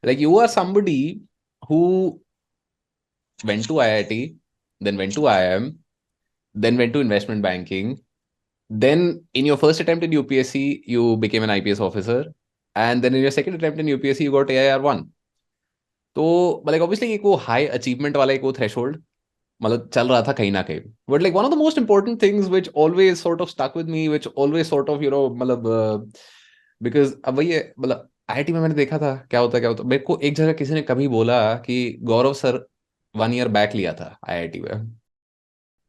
Like you are somebody who went to IIT, then went to IIM, then went to investment banking. Then in your first attempt in UPSC, you became an IPS officer. And then in your second attempt in UPSC, you got AIR 1. तो like obviously एक वो high achievement वाला एक वो threshold मतलब चल रहा था कहीं ना कहीं. But like one of the most important things which always sort of stuck with me, which always sort of मतलब बिकॉज अब वही है मतलब आईआईटी में मैंने देखा था क्या होता मेरे को एक जगह किसी ने कभी बोला कि गौरव सर 1 ईयर बैक लिया था आईआईटी में.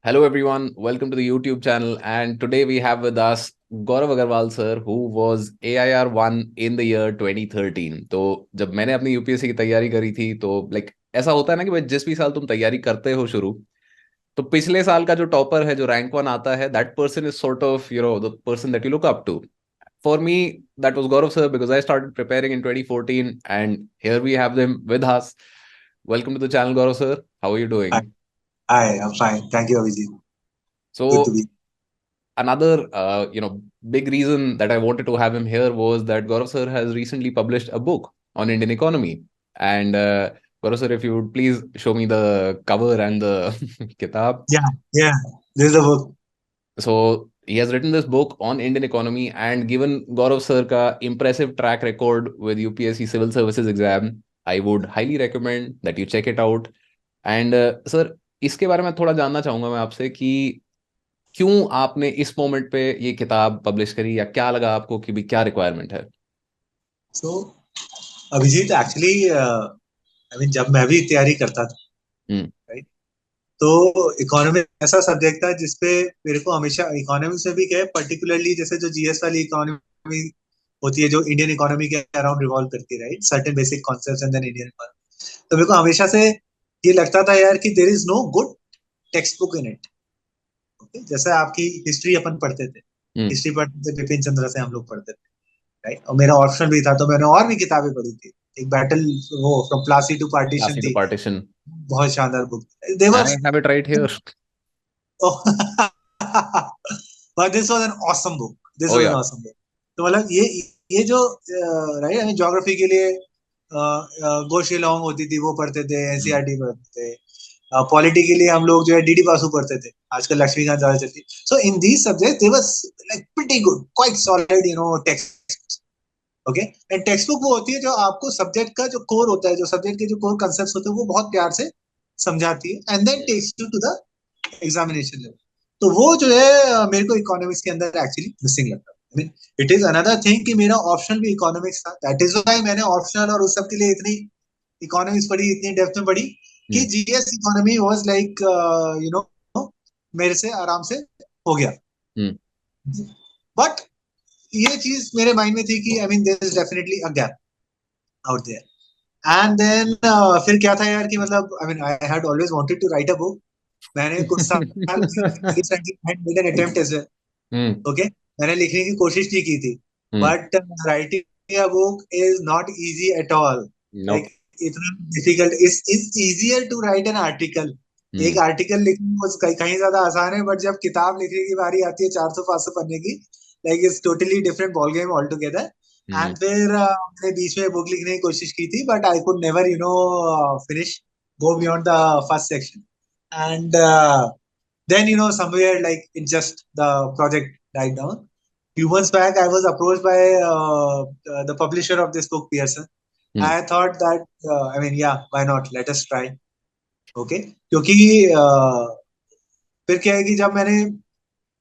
Hello everyone, welcome to the YouTube channel, and today we have with us Gaurav Agarwal sir, who was AIR 1 in the year 2013. तो जब मैंने अपनी यूपीएससी की तैयारी करी थी तो लाइक ऐसा होता है ना कि भाई जिस भी साल तुम तैयारी करते हो शुरू, तो पिछले साल का जो टॉपर है जो रैंक 1 आता है, that person is sort of the person that you look up to. For me, that was Gaurav sir because I started preparing in 2014, and here we have them with us. Welcome to the channel, Gaurav sir. How are you Hi, doing? hi, I'm fine. Thank you, Abhijit. Good to So be. another big reason that I wanted to have him here was that Gaurav sir has recently published a book on Indian economy. And Gaurav sir, if you would please show me the cover and the kitab. Yeah, yeah. This is the book. So he has written this book on Indian economy, and given Gaurav sir ka impressive track record with UPSC civil services exam, I would highly recommend that you check it out. And sir, इसके बारे में थोड़ा जानना चाहूंगा मैं आपसे कि क्यों आपने इस मोमेंट पे ये किताब पब्लिश करी, या क्या लगा आपको कि भी क्या रिक्वायरमेंट है. So, Abhijit, actually, जब मैं भी तैयारी करता था, हम्म. राइट, तो इकोनॉमी ऐसा सब्जेक्ट था जिसपे मेरे को हमेशा इकोनॉमिक्स में भी क्या है, पर्टिकुलरली जैसे जो जीएस वाली इकोनॉमी होती है, जो इंडियन इकोनॉमी के अराउंड रिवॉल्व करती है, right, certain basic concepts and then Indian economy. तो मेरे को हमेशा से ये लगता था यार कि there is no good textbook in it. जैसे आपकी हिस्ट्री अपन पढ़ते थे, हम्म. हिस्ट्री पढ़ते थे बिपिन चंद्र से हम लोग पढ़ते थे, राइट. और मेरा ऑप्शन भी था तो मैंने और भी किताबें पढ़ी थी. एक बैटल, वो from Plassey to partition classy to थी, पार्टीशन. बहुत शानदार बुक. देवर. I have it right here. But this was an awesome book. This oh was an या. Awesome book. तो मतलब ये जो राइट, हमें ज्योग्राफी के लिए गोशिलोंग होती थी वो पढ़ते थे, हम्म. एनसीईआरटी पढ़ते थे. पॉलिटी के लिए हम लोग जो है डीडी बासु पढ़ते थे, आजकल लक्ष्मीकांत ज्यादा चलती. So in these subject they was like pretty good, quite solid, text. Okay. And textbook वो होती है जो आपको सब्जेक्ट का जो कोर होता है, जो सब्जेक्ट के जो कोर कंसेप्ट होते हैं वो बहुत प्यार से समझाती है, and then takes you to the examination level. तो वो जो है मेरे को इकोनॉमिक्स के अंदर एक्चुअली मिसिंग लगता है. I mean, it is another thing कि मेरा ऑप्शनल भी इकोनॉमिक्स था. दैट इज व्हाई मैंने ऑप्शनल और उस सब के लिए इतनी इकोनॉमिक्स पढ़ी, इतनी डेप्थ में पढ़ी कि hmm. GS economy was like you know मेरे से आराम से हो गया. हम्म. बट ये चीज मेरे माइंड में थी कि I mean there is definitely a gap out there. And then फिर क्या था यार कि मतलब I mean I had always wanted to write a book. मैंने कुछ साल made an attempt as well. Hmm. Okay. मैंने लिखने की कोशिश भी की थी. Hmm. But writing a book is not easy at all. No. Like इतना difficult is easier to write an article. एक हम्म. आर्टिकल लिखना कहीं कहीं ज्यादा आसान है, बट जब किताब लिखने की बारी आती है 400-500 पन्ने की, like it's totally different ball game all together. Hmm. And फिर मैंने बीच में बुक लिखने की कोशिश की थी, but I could never finish, go beyond the first section. And then somewhere like it just the project died down. Few months back I was approached by the publisher of this book, Pearson. Hmm. I thought that I mean, yeah, why not, let us try. Okay. क्योंकि फिर क्या है कि जब मैंने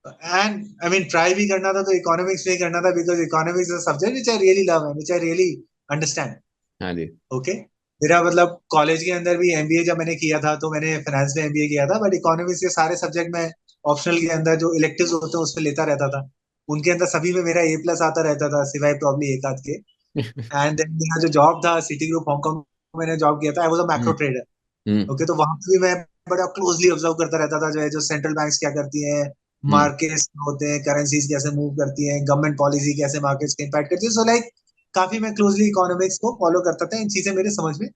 and I mean try भी करना था तो इकोनॉमिक्स में ही करना था, because economics is subject which I really love and which I really understand. हाँ जी. ओके. मेरा मतलब कॉलेज के अंदर भी एमबीए जब मैंने किया था तो मैंने फाइनेंस में एमबीए किया था, बट इकोनॉमिक्स के सारे सब्जेक्ट में ऑप्शनल के अंदर जो इलेक्टिव्स होते हैं उसमें लेता रहता था. उनके अंदर सभी में मेरा ए प्लस आता रहता था, सिवाय प्रॉब्ली एक आध के. एंड देन मेरा जो जॉब था सिटी ग्रुप हांगकांग में मैंने जॉब किया था, I was a macro hmm. Trader. Hmm. Okay. तो वहां पे भी मैं बड़ा क्लोजली ऑब्जर्व करता रहता था, जो है जो सेंट्रल बैंक्स क्या करती हैं, हम्म. मार्केट्स होते हैं, करेंसीज कैसे मूव करती हैं, गवर्नमेंट पॉलिसी कैसे मार्केट्स के इम्पैक्ट करती है. सो लाइक काफी मैं क्लोजली इकोनॉमिक्स को फॉलो करता था, इन चीजें मेरे समझ में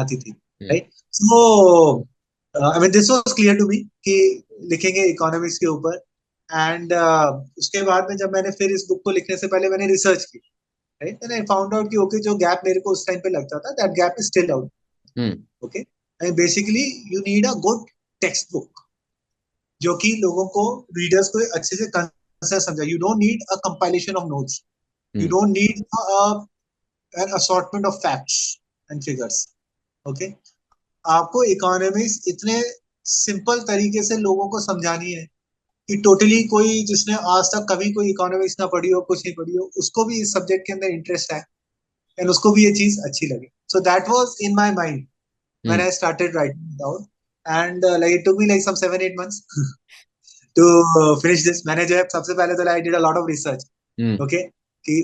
आती थी. Hmm. Right. So I mean this was clear to me कि लिखेंगे इकोनॉमिक्स के ऊपर. एंड उसके बाद में जब मैंने फिर इस बुक को लिखने से पहले मैंने रिसर्च की. Right, and I found out कि ओके जो गैप मेरे को उस टाइम पे लगता था, that gap is still out. Hmm. Okay, and basically you need a good text book जो कि लोगों को, रीडर्स को अच्छे से कंसेप्ट समझा. You don't need a compilation of notes, you hmm. don't need an assortment of facts and figures. Okay, आपको economics इतने सिंपल तरीके से लोगों को समझानी है कि टोटली कोई जिसने आज तक कभी कोई इकोनॉमिक्स ना पढ़ी हो, कुछ नहीं पढ़ी हो, उसको भी इस सब्जेक्ट के अंदर इंटरेस्ट है एंड उसको भी ये चीज अच्छी लगे. So that was in my mind when I hmm. started writing it down. And like it took me like some 7-8 months to finish this. मैंने जो है सबसे पहले तो I did a lot of research. Hmm. Okay, कि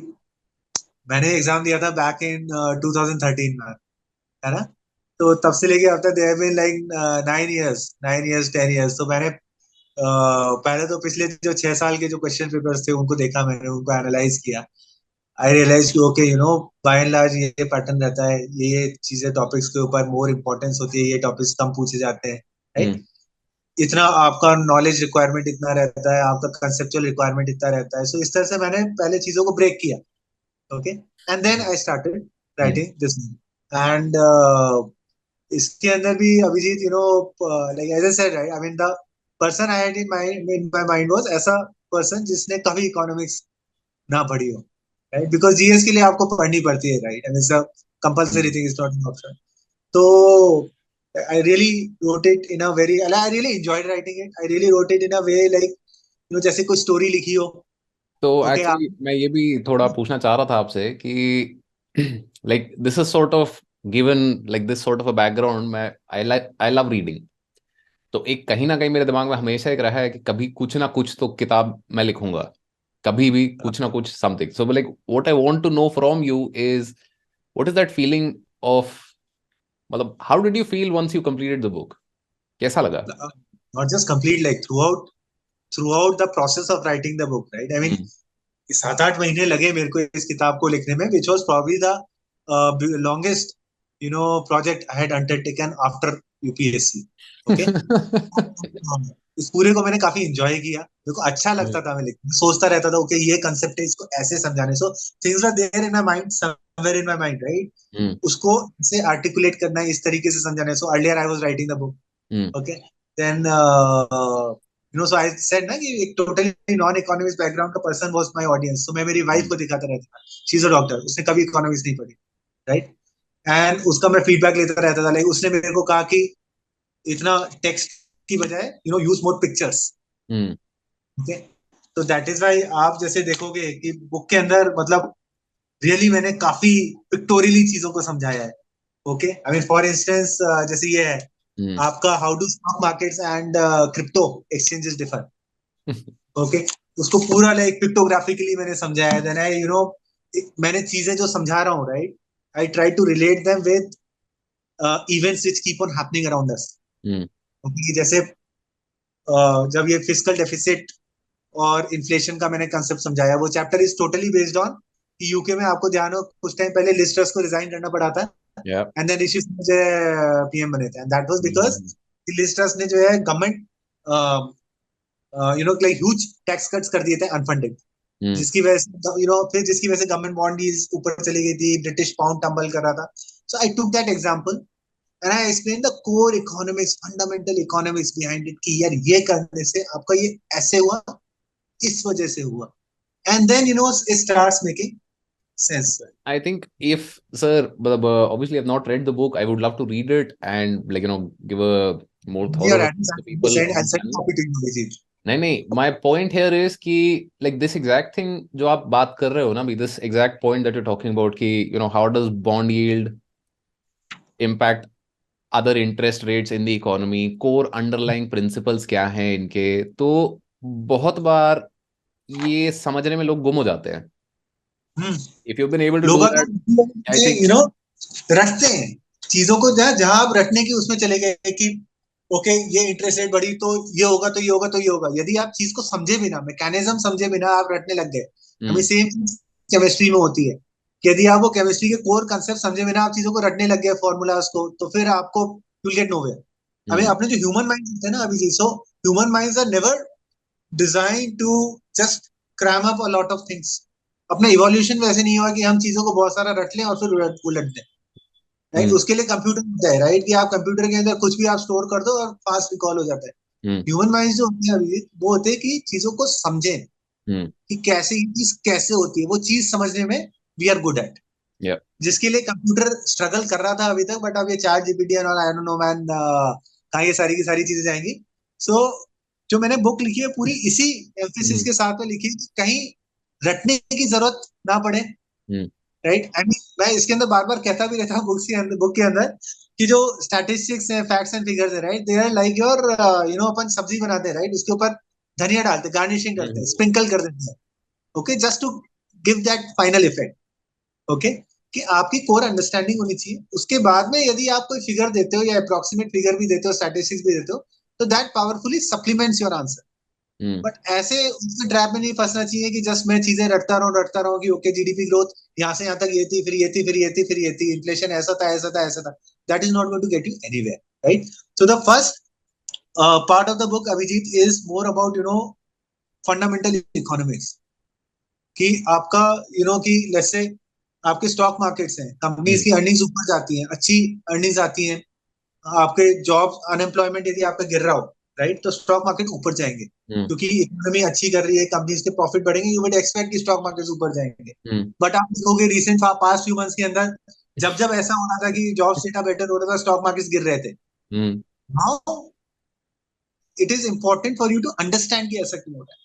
मैंने exam दिया था बैक इन 2013 में, है ना. तो तब से लेके अब तक there been like 9 years 10 years. तो मैंने पहले तो पिछले जो 6 साल के जो क्वेश्चन पेपर्स थे उनको देखा, मैंने उनको एनालाइज किया. आई रियलाइज कि ओके बाय एंड लार्ज ये पैटर्न रहता है, ये चीजें टॉपिक्स के ऊपर मोर इम्पोर्टेंस होती है, ये टॉपिक्स कम पूछे जाते हैं, राइट. हम्म. इतना आपका नॉलेज रिक्वायरमेंट इतना रहता है, आपका कंसेप्चुअल रिक्वायरमेंट इतना रहता है. सो इस तरह से मैंने पहले चीजों को ब्रेक किया. Okay, and then I started hmm. Writing this. And इसके अंदर भी Abhijit, like as I said, right, I mean the person I had in my mind was ऐसा पर्सन जिसने कभी इकोनॉमिक्स ना पढ़ी हो, राइट, बिकॉज जीएस के लिए आपको पढ़नी पड़ती है, right, and it's a compulsory hmm. Thing, is not an option. तो I really wrote it in a very, I really enjoyed writing it. I really wrote it in a way like, जैसे कोई story लिखी हो. तो okay, actually आप. मैं ये भी थोड़ा पूछना चाह रहा था आपसे कि like this is sort of given like this sort of a background. मैं आई लव रीडिंग. तो एक कहीं ना कहीं मेरे दिमाग में हमेशा एक रहा है कि कभी कुछ ना कुछ तो किताब मैं लिखूंगा, कभी भी कुछ ना कुछ something. So like what I want to know from you is what is that feeling of, मतलब how did you feel once you completed the book? कैसा लगा? Not just complete, like throughout the process of writing the book, right? I mean, हम्म. 7-8 महीने लगे मेरे को इस किताब को लिखने में, which was probably the longest project I had undertaken after UPSC. Okay. इस पूरे को मैंने काफी इंजॉय किया, मेरे को अच्छा लगता था. मैं लिखने सोचता रहता था, ओके ये कंसेप्ट है, इसको ऐसे समझाने. So things are there in my mind, somewhere in my mind, right. Hmm. उसको ऐसे आर्टिकुलेट करना है, इस तरीके से समझाना है. So earlier I was writing the book. Hmm. Okay, then so I said ना कि एक टोटली नॉन इकोनॉमिक्स बैकग्राउंड का पर्सन वाज माय ऑडियंस. तो मैं मेरी वाइफ को दिखाता रहता था, शी इज अ डॉक्टर, उसने कभी इकोनॉमिक्स नहीं पढ़ी, राइट. एंड उसका मैं फीडबैक लेता रहता था. लाइक उसने मेरे को कहा कि इतना टेक्स्ट की बजाय यूज मोर पिक्चर्स. हम्म. ओके, तो दैट इज वाई आप जैसे देखोगे कि बुक के अंदर मतलब रियली मैंने काफी पिक्टोरियली चीजों को समझाया है. Okay, I mean for instance जैसे ये है हम्म. आपका, how do stock markets and crypto exchanges differ. Okay, उसको पूरा लाइक पिक्टोग्राफिकली मैंने समझाया. देन आई मैंने चीजें जो समझा रहा हूँ, right, I try to relate them with events which keep on happening around us. Hmm. Okay, जैसे जब ये फिस्कल डेफिसिट और इन्फ्लेशन का मैंने कंसेप्ट समझाया, वो chapter is totally based on कि यूके में आपको ध्यान हो कुछ टाइम पहले लिस्टर्स को रिजाइन करना पड़ा था, या. एंड देन ऋषि मुझे पीएम बने थे. And that was because Liz Truss ने जो है government like huge tax cuts कर दिए थे अनफंडेड, हम्म. जिसकी वजह से फिर जिसकी वजह से गवर्नमेंट बॉन्ड ऊपर चली गई थी, ब्रिटिश पाउंड टंबल कर रहा था. So I took that example and I explain the core economics, fundamental economics behind it, कि यार ये करने से आपका ये ऐसे हुआ, इस वजह से हुआ. And then it starts making sense. I think if, sir, but obviously I've not read the book. I would love to read it and give a more Your thorough address to the I people send, on I'll the send a channel. copy to you, Vijit. नहीं नहीं, my point here is कि like this exact thing जो आप बात कर रहे हो ना, this exact point that you're talking about कि how does bond yield impact other interest rates in the economy, core underlying principles क्या हैं इनके, तो बहुत बार ये समझने में लोग गुम हो जाते हैं. हम्म. If you've been able to लोग do that, I think. रटते हैं चीजों को, जहां जहां आप रटने की उसमें चले गए कि ओके ये इंटरेस्ट रेट बढ़ी तो ये होगा, तो ये होगा, तो ये होगा. यदि आप चीज को समझे बिना, मैकेनिज्म समझे बिना आप रटने लग गए, हमें सेम चीज केमिस्ट्री में होती है कि यदि आप वो केमिस्ट्री के कोर कंसेप्ट समझे बिना आप चीजों को रटने लग गए फॉर्मूलाज को, तो फिर आपको विल गेट नोवेयर. हमें अपने जो ह्यूमन माइंड होते हैं ना अभी जी, so human minds are never design to just cram up a lot of things. अपना इवोल्यूशन वैसे नहीं हुआ कि हम चीजों को बहुत सारा रट लें और फिर उलट दें, राइट। हम्म उसके लिए कंप्यूटर होता है, राइट, कि आप कंप्यूटर के अंदर कुछ भी आप स्टोर कर दो और फास्ट रिकॉल हो जाता है। हम्म ह्यूमन माइंड जो होते हैं अभी, वो होते हैं कि चीजों को समझें हम्म कि कैसे ये चीज कैसे होती है, वो चीज समझने में वी आर गुड एट, या जिसके लिए कंप्यूटर स्ट्रगल कर रहा था अभी तक, बट अब ये चैट जीपीटी और आई डोंट नो मैन कहाँ ये सारी की सारी चीजें जाएंगी। सो जो मैंने बुक लिखी है पूरी इसी एम्फेसिस हम्म के साथ में लिखी है कि कहीं रटने की जरूरत ना पड़े, हम्म राइट। आई मीन मैं इसके अंदर बार बार कहता भी रहता हूँ बुक के अंदर कि जो स्टैटिस्टिक्स है, फैक्ट्स एंड फिगर्स है, right, they are like your अपन सब्जी बनाते हैं, राइट, उसके ऊपर धनिया डालते, गार्निशिंग करते हैं, हम्म स्प्रिंकल कर देते हैं, okay, just to give that final effect, okay, कि आपकी कोर अंडरस्टैंडिंग होनी चाहिए। उसके बाद में यदि आप कोई फिगर देते हो या अप्रोक्सीमेट फिगर भी देते हो, स्टैटिस्टिक्स भी देते हो, तो that powerfully supplements your answer. Hmm but ऐसे उसके ट्रैप में नहीं फंसना चाहिए कि जस्ट मैं चीजें रटता रहूं कि ओके जीडीपी ग्रोथ यहाँ से यहाँ तक ये थी, फिर ये थी, फिर ये थी, फिर ये थी, इन्फ्लेशन ऐसा था, ऐसा था, ऐसा था। That is not going to get you anywhere, right. So the first part of the book Abhijit is more about fundamental economics, कि आपका कि लेट्स से आपके स्टॉक मार्केट्स हैं, कंपनीज हम्म की अर्निंग्स ऊपर जाती हैं, अच्छी अर्निंग्स आती हैं, आपके जॉब अनएम्प्लॉयमेंट यदि आपका गिर रहा हो, राइट, तो स्टॉक मार्केट ऊपर जाएंगे, हम्म क्योंकि इकोनॉमी अच्छी कर रही है, कंपनीज के प्रॉफिट बढ़ेंगे, यू वुड एक्सपेक्ट कि स्टॉक मार्केट ऊपर जाएंगे। हम्म बट आप देखोगे रिसेंट पास्ट फ्यू मंथ्स के अंदर, जब जब ऐसा होना था कि जॉब डेटा बेटर हो रहा था, स्टॉक मार्केट गिर रहे थे। Hmm now it is important for you to understand कि ऐसा क्यों हो रहा है,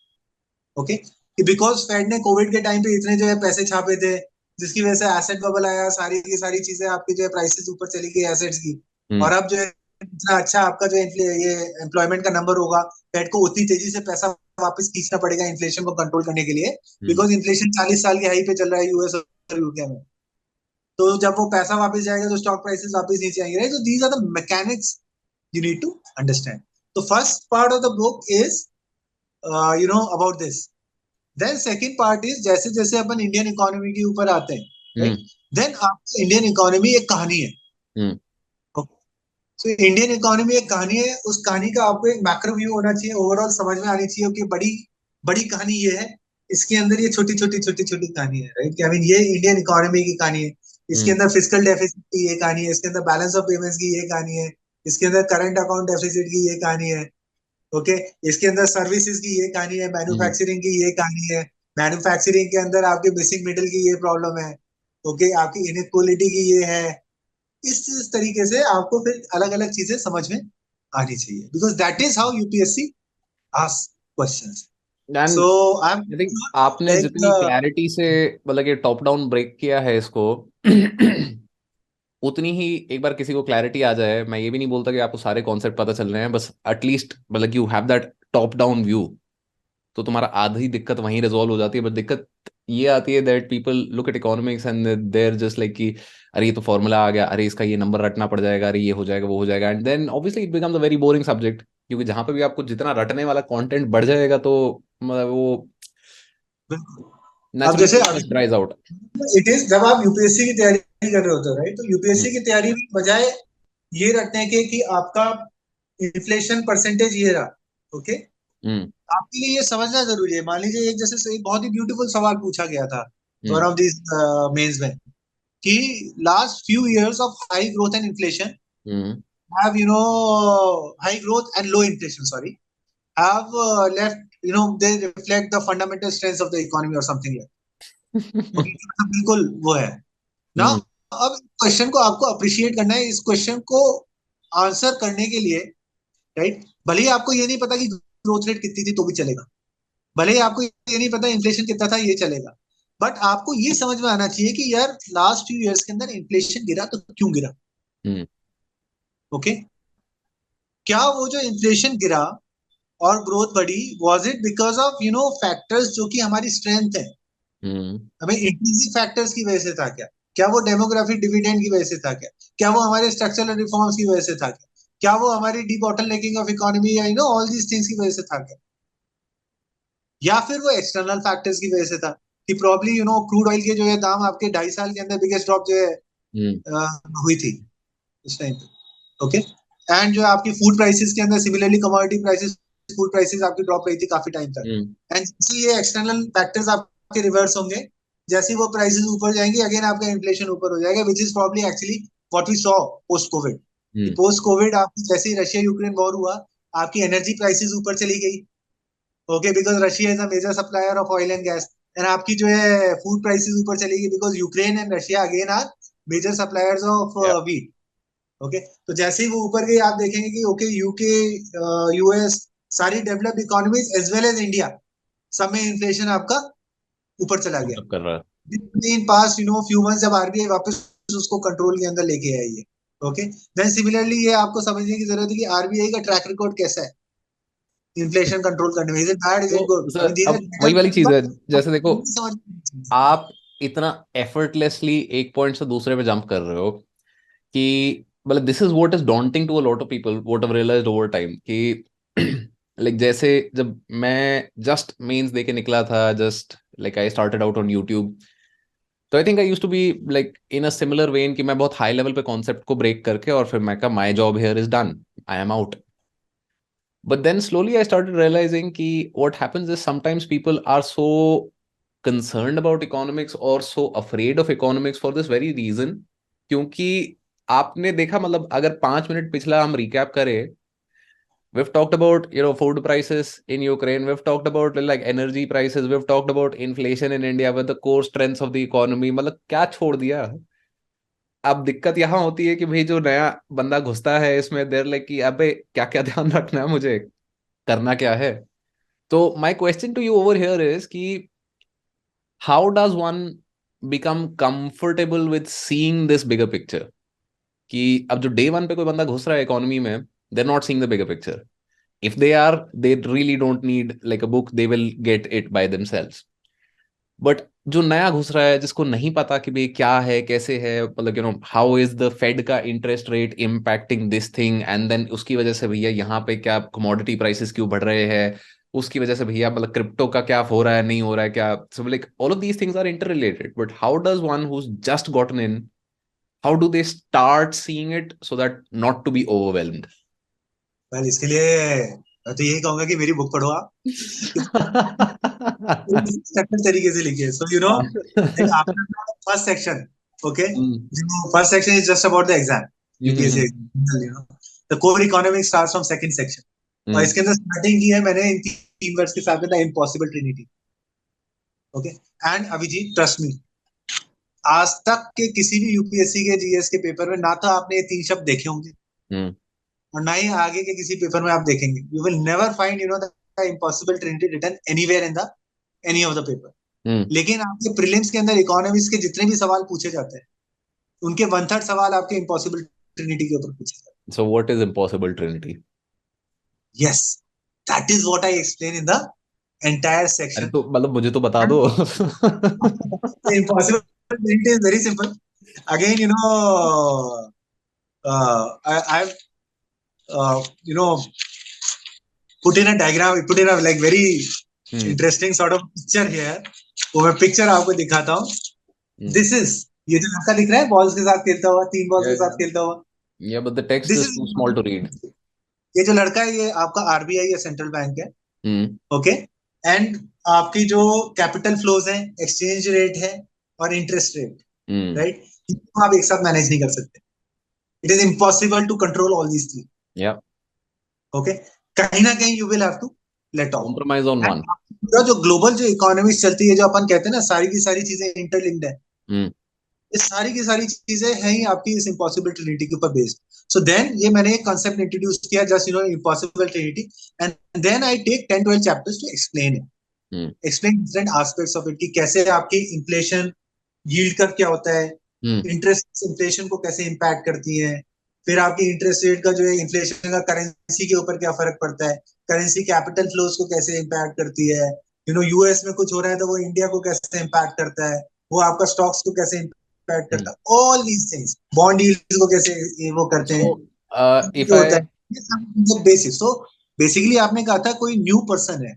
ओके, कि बिकॉज फेड ने कोविड के टाइम पे इतने जो है पैसे छापे थे, जिसकी वजह से एसेट बबल आया, सारी की सारी चीजें आपकी जो है प्राइसेस ऊपर चली गई एसेट्स की। हम्म और अब जो है इतना अच्छा आपका जो ये एम्प्लॉयमेंट का नंबर होगा, फेड को उतनी तेजी से पैसा वापस खींचना पड़ेगा इन्फ्लेशन को कंट्रोल करने के लिए, हम्म बिकॉज इन्फ्लेशन 40 साल के हाई पे चल रहा है यूएस और यूके में। तो जब वो पैसा वापस जाएगा तो स्टॉक प्राइसेस वापस नीचे आएंगे, राइट। तो these are the mechanics you need to understand. The first part of the book is about this. Then second part is जैसे जैसे अपन इंडियन इकोनॉमी के ऊपर आते हैं, राइट, हम्म देन आपको इंडियन इकोनॉमी एक कहानी है। हम्म सो इंडियन इकोनॉमी एक कहानी है, उस कहानी का आपको एक मैक्रो व्यू होना चाहिए, ओवरऑल समझ में आनी चाहिए कि बड़ी बड़ी कहानी ये है, इसके अंदर ये छोटी छोटी छोटी छोटी कहानी है, राइट। आई मीन ये इंडियन इकोनॉमी की कहानी है, इसके हम्म अंदर फिजिकल डेफिसिट की ये कहानी है, इसके अंदर बैलेंस ऑफ पेमेंट्स की ये कहानी है, इसके अंदर करंट अकाउंट डेफिसिट की ये कहानी है, ओके, इसके अंदर सर्विसेज की ये कहानी है, हम्म मैन्युफैक्चरिंग की ये कहानी है, मैन्युफैक्चरिंग के अंदर आपके मिसिंग मिडिल की ये प्रॉब्लम है, ओके, आपकी इनइक्वालिटी की ये है। इस तरीके से आपको फिर अलग अलग चीजें समझ में आनी चाहिए, because that is how UPSC ask questions. And so I am I think आपने लाइक जितनी क्लैरिटी से मतलब कि टॉप डाउन ब्रेक किया है इसको उतनी ही एक बार किसी को क्लैरिटी आ जाए, मैं ये भी नहीं बोलता कि आपको सारे कॉन्सेप्ट पता चल रहे हैं, बस एटलीस्ट मतलब कि you have that top down view, तो तुम्हारा आधी दिक्कत वहीं रिजॉल्व हो जाती है। बट दिक्कत ये आती है that people look at economics and there just like कि अरे ये तो फॉर्मूला आ गया, अरे इसका ये नंबर रटना पड़ जाएगा, अरे ये हो जाएगा वो हो जाएगा, and then obviously it becomes a very boring subject, क्योंकि जहां पे भी आपको जितना रटने वाला कंटेंट बढ़ जाएगा तो मतलब वो अब नेचुरली जैसे इंटरेस्ट ड्राइज आउट। इट इज जब आप यूपीएससी की तैयारी कर रहे होते हो, राइट, तो यूपीएससी की तैयारी में बजाय ये रटने के कि आपका इन्फ्लेशन परसेंटेज ये रहा, ओके, हम्म आपके लिए ये समझना जरूरी है। मान लीजिए एक जैसे एक बहुत ही ब्यूटीफुल सवाल पूछा गया था one hmm of this mains में, कि last few years of high growth and inflation hmm have high growth and low inflation, sorry, have left, they reflect the fundamental strengths of the economy or something like that, okay, तो बिल्कुल वो है ना। हम्म अब question को आपको appreciate करना है, इस क्वेश्चन को आंसर करने के लिए, राइट, भले ही आपको ये नहीं पता कि ग्रोथ रेट कितनी थी तो भी चलेगा, भले ही आपको ये नहीं पता इन्फ्लेशन कितना था, ये चलेगा, बट आपको ये समझ में आना चाहिए कि यार लास्ट फ्यू इयर्स के अंदर इन्फ्लेशन गिरा तो क्यों गिरा, हम्म ओके, क्या वो जो इन्फ्लेशन गिरा और ग्रोथ बढ़ी, was it because of factors जो कि हमारी स्ट्रेंथ है, हम्म हमें इंट्रिंसिक फैक्टर्स की वजह से था क्या, क्या वो डेमोग्राफिक डिविडेंड की वजह से था क्या, क्या वो हमारे स्ट्रक्चरल रिफॉर्म्स की वजह से था क्या, क्या वो हमारी डी बॉटलनेकिंग ऑफ इकोनॉमी या ऑल दीज थिंग्स की वजह से था क्या, या फिर वो एक्सटर्नल फैक्टर्स की वजह से था, कि प्रॉब्ली क्रूड ऑयल के जो है दाम आपके 2.5 साल के अंदर बिगेस्ट ड्रॉप जो है हम्म हुई थी उस टाइम पे, ओके, एंड जो आपकी फूड प्राइसेस के अंदर similarly commodity prices, food prices आपकी ड्रॉप रही थी काफी टाइम तक, हम्म एंड ये एक्सटर्नल फैक्टर्स आपके रिवर्स होंगे, जैसे ही वो प्राइसेस ऊपर जाएंगे अगेन आपका इन्फ्लेशन ऊपर हो जाएगा, which is probably actually what we saw post covid. Post covid आप जैसे ही रशिया यूक्रेन वॉर हुआ, आपकी एनर्जी प्राइसेस ऊपर चली गई। Okay, because Russia is a major supplier of oil and gas, and आपकी जो है फूड प्राइसेस ऊपर चली गई, because Ukraine and Russia again are major suppliers of Yeah. Wheat. Okay, तो जैसे ही वो ऊपर गई आप देखेंगे कि ओके यूके, यूएस, सारी developed economies as well as India, सब में इन्फ्लेशन आपका ऊपर चला गया कर रहा है। इन पास्ट फ्यू मंथ्स, जब आरबीआई वापस उसको कंट्रोल के अंदर लेके आई है। ओके, देन सिमिलरली ये आपको समझने की जरूरत है कि आरबीआई का ट्रैक रिकॉर्ड कैसा है इन्फ्लेशन कंट्रोल करने में। Is it bad, is it तो गुड? आई मीन सर दीस अब वही वाली चीज है, जैसे देखो आर आप इतना एफर्टलेसली एक पॉइंट से दूसरे पे जंप कर रहे हो कि मतलब this is what is daunting to a lot of people, what have realised over time कि लाइक जैसे जब मैं जस्ट मेंस दे के निकला था, just like I started out on YouTube, तो I think I used to be like in a similar vein कि मैं बहुत हाई लेवल पे कॉन्सेप्ट को ब्रेक करके और फिर मैं कहा my job here is done, I am out. But then slowly I started realizing कि what happens is sometimes people are so concerned about economics or so afraid of economics for this very reason. क्योंकि आपने देखा, मतलब अगर 5 minute पिछला हम recap करें, we've talked about food prices in Ukraine, we've talked about like energy prices, we've talked about inflation in India with the core strengths of the economy. मतलब क्या छोड़ दिया. अब दिक्कत यहाँ होती है कि भाई जो नया बंदा घुसता है इसमें, देर लाइक कि अबे क्या क्या ध्यान रखना है मुझे, करना क्या है. तो my question to you over here is कि how does one become comfortable with seeing this bigger picture, कि अब जो डे वन पे कोई बंदा घुस रहा है इकोनॉमी में, they are not seeing the bigger picture. If they are, they really don't need like a book, they will get it by themselves. But जो नया घुस रहा है, जिसको नहीं पता कि भाई क्या है कैसे है, मतलब हाउ इज द फेड का interest rate impacting this thing, and then उसकी वजह से भैया यहाँ पे क्या कमोडिटी प्राइसेस क्यों बढ़ रहे हैं, उसकी वजह से भैया मतलब क्रिप्टो का क्या हो रहा है नहीं हो रहा है क्या. So like all of these things are interrelated, but how does one who's just gotten in, how do they start seeing it so that not to be overwhelmed. Well, इसके लिए मैं तो यही कहूंगा कि मेरी बुक पढ़ो आप। सेक्शन तरीके से लिखिए, so after first section, okay, first section is just about the exam, UPSC exam, the core economic starts from second section. और इसके अंदर स्टार्टिंग की है मैंने इन तीन वर्ड्स के साथ में, the impossible trinity. Okay, and Abhijeet trust me, आज तक के किसी भी यूपीएससी के जीएस के पेपर में ना तो आपने ये तीन शब्द देखे होंगे, और ना ही आगे के किसी पेपर में आप देखेंगे। You will never find the impossible trinity written anywhere in the any of the paper. लेकिन आपके प्रीलिम्स के अंदर इकोनॉमिक्स के जितने भी सवाल पूछे जाते हैं, उनके 1/3 सवाल आपके इम्पॉसिबल ट्रिनिटी के ऊपर पूछे जाते हैं। So what is impossible Trinity? Yes, that is what I explain in the entire अरे सेक्शन। तो मतलब मुझे तो बता दो. Impossible Trinity is very simple. Again I've put in a diagram, put in a like very interesting sort of picture here. वो मैं picture आपको दिखाता हूँ. दिस इज, ये जो लड़का दिख रहा है बॉल्स के साथ खेलता हुआ, 3 बॉल्स के साथ खेलता हुआ, Yeah, but the text this is is, too small to read. ये जो लड़का है ये आपका आरबीआई या सेंट्रल बैंक है. ओके, एंड आपकी जो कैपिटल फ्लोज है, एक्सचेंज रेट है और इंटरेस्ट रेट, राइट, इसको आप एक साथ मैनेज नहीं कर सकते. It is impossible to control all these three. Yeah. Okay, कहीं ना कहीं you will have to let off. Compromise on one. जो ग्लोबल जो इकोनॉमिक्स चलती है, जो अपन कहते हैं ना सारी की सारी चीजें इंटरलिंक्ड है, ये सारी की सारी चीजें हैं ही आपकी इस इम्पॉसिबल ट्रिनिटी के ऊपर बेस्ड. सो देन ये मैंने एक कांसेप्ट इंट्रोड्यूस किया, just impossible trinity, and then I take 10-12 chapters to explain it, explain different aspects of it, कि कैसे आपकी इन्फ्लेशन, यील्ड कर्व क्या होता है, इंटरेस्ट इन्फ्लेशन को कैसे इम्पैक्ट करती है, फिर आपकी इंटरेस्ट रेट का जो है इन्फ्लेशन का करेंसी के ऊपर क्या फर्क पड़ता है, करेंसी कैपिटल फ्लोज को कैसे इम्पैक्ट करती है, यूएस में कुछ हो रहा है तो वो इंडिया को कैसे इम्पैक्ट करता है, वो आपका स्टॉक्स को कैसे इम्पैक्ट करता है, all these things, bond yields को कैसे वो करते हैं, If होता I है, ये सब बेसिस. तो बेसिकली आपने कहा था कोई न्यू पर्सन है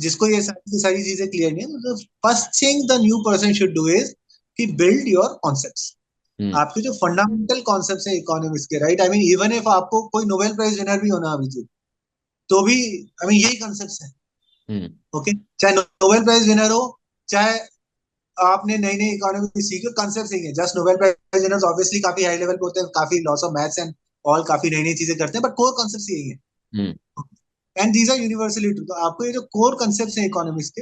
जिसको ये सारी चीजें क्लियर नहीं है, मतलब first thing the new person should do is कि बिल्ड योर कॉन्सेप्ट्स. आपके जो फंडामेंटल कॉन्सेप्ट्स है इकोनॉमिक्स के, right, I mean even if आपको कोई नोबेल प्राइज विनर भी होना अभी, तो भी आई मीन यही कॉन्सेप्ट्स है. ओके, चाहे नोबेल प्राइज विनर हो, चाहे आपने नई नई इकोनॉमी सीखी, कंसेप्ट सीखे। Just Nobel prize winners obviously काफी हाई लेवल पे होते हैं, काफी lots of maths and all, काफी नई नई चीजें करते हैं, बट कोर कंसेप्ट यही है। Hmm and these are universally true. तो आपको ये जो कोर कंसेप्ट है इकोनॉमिक्स के,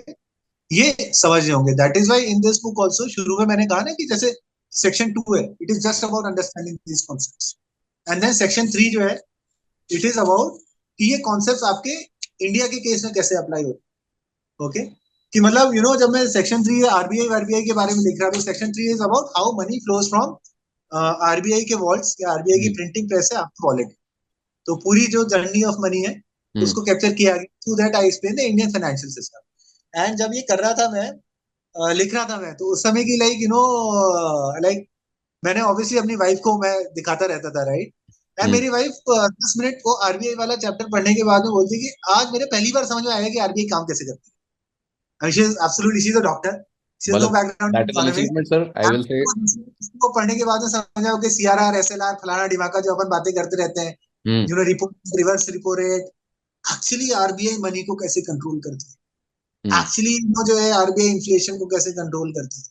ये समझने होंगे। That is why in this book also, शुरू में मैंने कहा ना कि जैसे सेक्शन 2 है, it is just about understanding these concepts, and then section 3 जो है, इट इज अबाउट कि ये कॉन्सेप्ट्स आपके इंडिया के केस में कैसे अप्लाई होते हैं। ओके, कि मतलब जब मैं सेक्शन 3 आरबीआई के बारे में लिख रहा था, section 3 is about how many flows from RBI के वॉल्ट्स या आरबीआई की हम्म प्रिंटिंग प्रेस से आपकी वॉलेट। तो पूरी जो जर्नी ऑफ मनी है हम्म उसको कैप्चर किया गया। Through that I explain the Indian financial system. And जब ये कर रहा था मैं, लिख रहा था मैं, तो उस समय की लाइक मैंने ऑब्वियसली अपनी वाइफ को मैं दिखाता रहता था, राइट। एंड हम्म मेरी वाइफ 10 मिनट वो आरबीआई वाला चैप्टर पढ़ने के बाद में बोलती कि आज मेरे पहली बार समझ में आया कि आरबीआई काम कैसे करती है। She is absolutely, she is a doctor, she has no मतलब background in that is an economics. achievement, sir, I will say. उसको पढ़ने के बाद में समझा कि सीआरआर, एसएलआर, फलाना डिमाका जो अपन बातें करते रहते हैं, hmm report, reverse repo rate, actually RBI money को कैसे कंट्रोल करती है, हम्म एक्चुअली वो जो है आरबीआई इन्फ्लेशन को कैसे कंट्रोल करती है,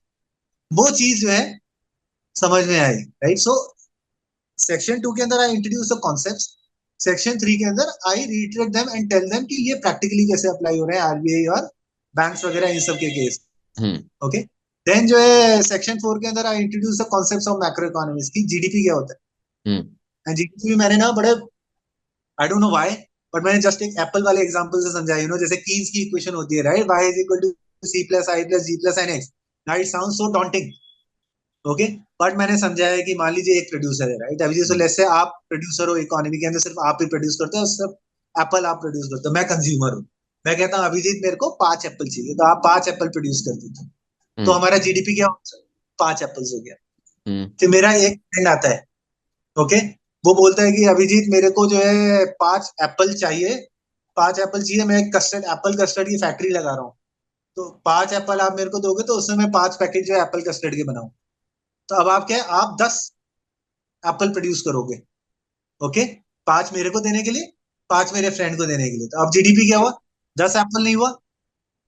वो चीज जो है समझ में आई, राइट। सो सेक्शन 2 के अंदर I introduce the concepts, section 3 के अंदर I reiterate them and tell them कि ये प्रैक्टिकली कैसे अप्लाई हो रहे हैं आरबीआई और बैंक्स वगैरह इन सब के केस। हम्म ओके, देन जो है सेक्शन 4 के अंदर I introduce the concepts of macroeconomics की, जीडीपी क्या होता हम्म है। जीडीपी मैंने ना बड़े, I don't know why, but मैंने जस्ट एक एप्पल वाले एग्जांपल से समझा। जैसे कीन्स की इक्वेशन होती है, right, y is equal to C plus I plus G plus N X. Now it sound so daunting, okay, but मैंने समझा है कि मान लीजिए एक प्रोड्यूसर है, राइट। अभी जैसे लेट्स से आप प्रोड्यूसर हो, इकोनॉमी के अंदर सिर्फ आप ही प्रोड्यूस करते हो, सिर्फ एप्पल आप प्रोड्यूस करते हो, मैं कंज्यूमर हूँ। मैं कहता हूँ अभिजीत मेरे को 5 एप्पल चाहिए, तो आप 5 एप्पल प्रोड्यूस कर देते हो, तो हम्म हमारा जीडीपी क्या होता है, 5 एप्पल्स हो गया। हम्म फिर मेरा एक फ्रेंड आता है, ओके, वो बोलता है कि अभिजीत मेरे को जो है 5 एप्पल चाहिए, 5 एप्पल चाहिए, मैं एक कस्टर्ड, एप्पल कस्टर्ड की फैक्ट्री लगा रहा हूँ, तो 5 एप्पल आप मेरे को दोगे तो उसमें मैं 5 पैकेट जो है एप्पल कस्टर्ड के बनाऊं। तो अब आप क्या है, आप 10 एप्पल प्रोड्यूस करोगे, ओके, 5 मेरे को देने के लिए, 5 मेरे फ्रेंड को देने के लिए। तो अब जीडीपी क्या हुआ, 10 एप्पल नहीं हुआ,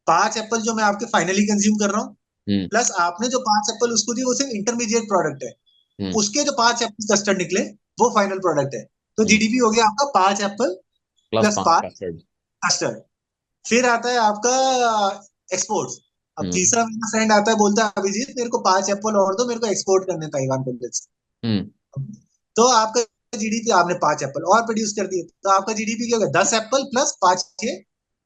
5 एप्पल जो मैं आपके फाइनली कंज्यूम कर रहा हूँ, हम्म प्लस आपने जो 5 एप्पल उसको दिए, वो सिर्फ इंटरमीडिएट प्रोडक्ट है। हम्म उसके जो 5 एप्पल कस्टर्ड निकले, वो फाइनल प्रोडक्ट है। तो हम्म जीडीपी हो गया आपका 5 Apple plus plus 5 5 custard. Custard. फिर आता है आपका एक्सपोर्ट। अब हम्म तीसरा मेरा फ्रेंड आता है, बोलता है अभिजीत मेरे को 5 एप्पल और दो, मेरे को एक्सपोर्ट करने ताइवान को। हम्म तो आपका जीडीपी, आपने 5 एप्पल और प्रोड्यूस कर दिए, तो आपका जीडीपी क्या होगा, 10 एप्पल प्लस 5 के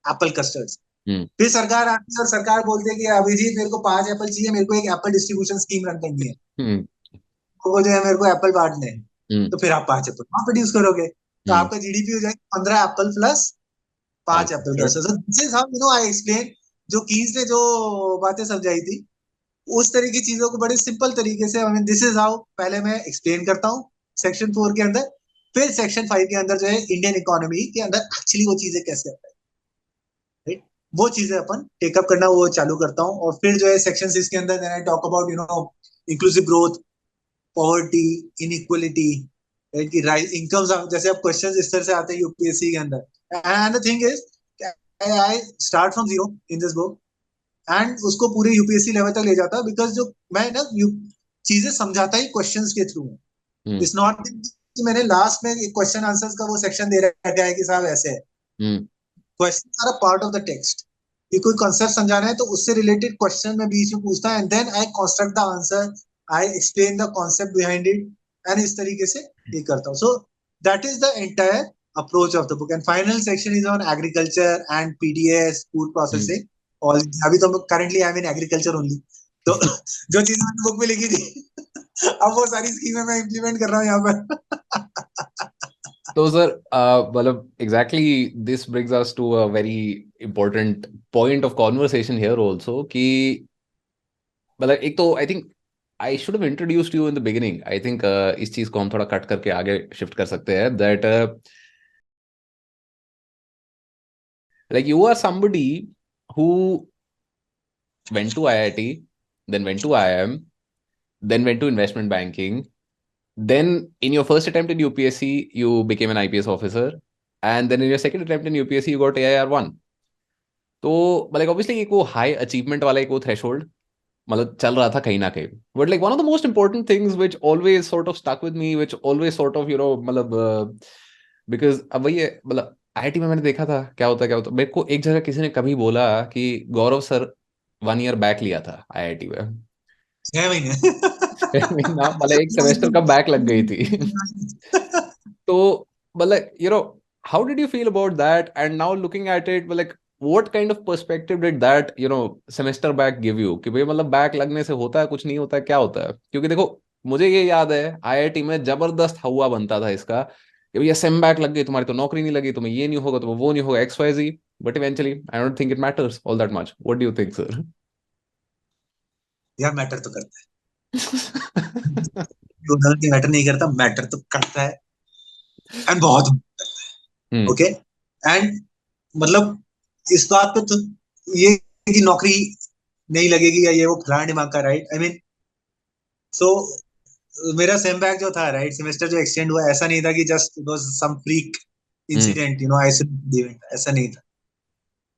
एप्पल कस्टर्ड। हम्म फिर सरकार आती है और सरकार बोलती है कि अभिजीत मेरे को 5 एप्पल चाहिए, मेरे को एक एप्पल डिस्ट्रीब्यूशन स्कीम रन करनी है, हम्म तो वो जो है मेरे को एप्पल बांटने हैं। हम्म तो फिर आप 5 एप्पल वहां प्रोड्यूस करोगे, तो हम्म आपका जीडीपी हो जाएगा 15 Apple plus 5 5 Apple custard. Custard. This is how I explain. जो कीज ने जो बातें समझाई थी, उस तरह की चीजों को बड़े सिंपल तरीके से, दिस इज हाउ पहले मैं एक्सप्लेन करता हूँ सेक्शन 4 के अंदर, फिर सेक्शन 5 के अंदर जो है इंडियन इकोनॉमी के अंदर एक्चुअली वो चीजें कैसे अप्लाई, राइट, वो चीजें अपन टेकअप करना वो चालू करता हूँ। और फिर जो है सेक्शन 6 के अंदर I talk about inclusive growth, poverty, inequality, right, की राइज इनकम्स। जैसे अब क्वेश्चंस इस तरह से आते हैं यूपीएससी के अंदर, and the thing is I start from zero in this book, and उसको पूरे यूपीएससी लेवल तक ले जाता है, बिकॉज जो मैं ना चीजें समझाता ही क्वेश्चंस के थ्रू हूँ। हम्म इट्स नॉट कि मैंने लास्ट में क्वेश्चन आंसर्स का वो सेक्शन दे रखा है कि साहब ऐसे है। Hmm question are a part of the text, कि कोई कॉन्सेप्ट समझाना है तो उससे रिलेटेड क्वेश्चन में बीच में पूछता है, and then I construct the answer, I explain the concept behind it, and इस तरीके से ये करता हूँ। So that is the entire approach of the book. And final section is on agriculture and PDS, food hmm processing. और अभी तो currently I am in agriculture only. तो जो चीजें मैंने बुक में लिखी थी अब वो सारी स्कीमें मैं इम्प्लीमेंट कर रहा हूँ यहाँ पर। तो सर, मतलब exactly this brings us to a very important point of conversation here also कि मतलब एक तो I think I should have introduced you in the beginning. I think इस चीज को हम थोड़ा कट करके आगे शिफ्ट कर सकते हैं that like you are somebody who went to IIT, then went to IIM, then went to investment banking. Then, in your first attempt in UPSC, you became an IPS officer. And then, in your second attempt in UPSC, you got AIR 1. तो like obviously एक वो high achievement वाला एक वो threshold मतलब चल रहा था कहीं ना कहीं. But like one of the most important things which always sort of stuck with me, which always sort of मतलब बिकॉज अब वही है, मतलब आईआईटी में मैंने देखा था क्या होता मेरे को एक जगह किसी ने कभी बोला कि गौरव सर 1 ईयर बैक लिया था आईआईटी में. 6 महीने। ना मतलब एक सेमेस्टर का बैक लग गई थी. तो मतलब how did you feel about that, and now looking at it, like what kind of perspective did that semester back give you, कि भाई मतलब बैक लगने से होता है कुछ, नहीं होता है, क्या होता है? क्योंकि देखो मुझे ये याद है आईआईटी में जबरदस्त हवा बनता था इसका कि भैया सेम बैक लग गई तुम्हारी तो नौकरी नहीं लगी, तुम्हें ये नहीं होगा, तुम्हें वो नहीं होगा, X Y Z. But eventually I don't think it matters all that much. What do you think sir? यार मैटर तो करता है, मैटर नहीं करता, मैटर तो करता है, एंड बहुत। हम्म. ओके, एंड मतलब इस बात पे तो ये कि नौकरी नहीं लगेगी या ये वो फलाना दिमाग का, राइट? आई मीन, सो मेरा सेम बैक जो था, राइट, सेमेस्टर जो एक्सटेंड हुआ, ऐसा नहीं था कि just it was some freak hmm. Incident, isolated event, ऐसा नहीं था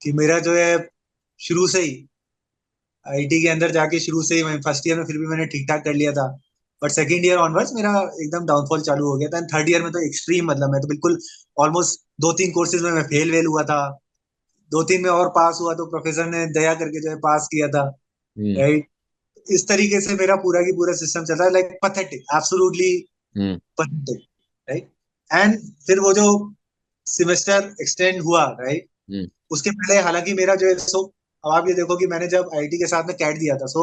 कि मेरा जो है शुरू से ही आईटी के अंदर जाके शुरू से ही मैं फर्स्ट ईयर में फिर भी मैंने ठीक ठाक कर लिया था, बट सेकंड ईयर ऑनवर्ड्स मेरा एकदम डाउनफॉल चालू हो गया था, एंड थर्ड ईयर में तो एक्सट्रीम, मतलब मैं तो बिल्कुल ऑलमोस्ट 2-3 कोर्सेज में मैं फेल वेल हुआ था, 2-3 में और पास हुआ तो प्रोफेसर ने दया करके जो है पास किया था, हम्म. राइट? इस तरीके से मेरा पूरा की पूरा सिस्टम चल रहा है, like pathetic, absolutely hmm. Pathetic, right? And फिर वो जो सेमेस्टर एक्सटेंड हुआ, राइट, हम्म. उसके पहले हालांकि मेरा जो है, सो अब आप ये देखो कि मैंने जब आईटी के साथ में कैट दिया था, सो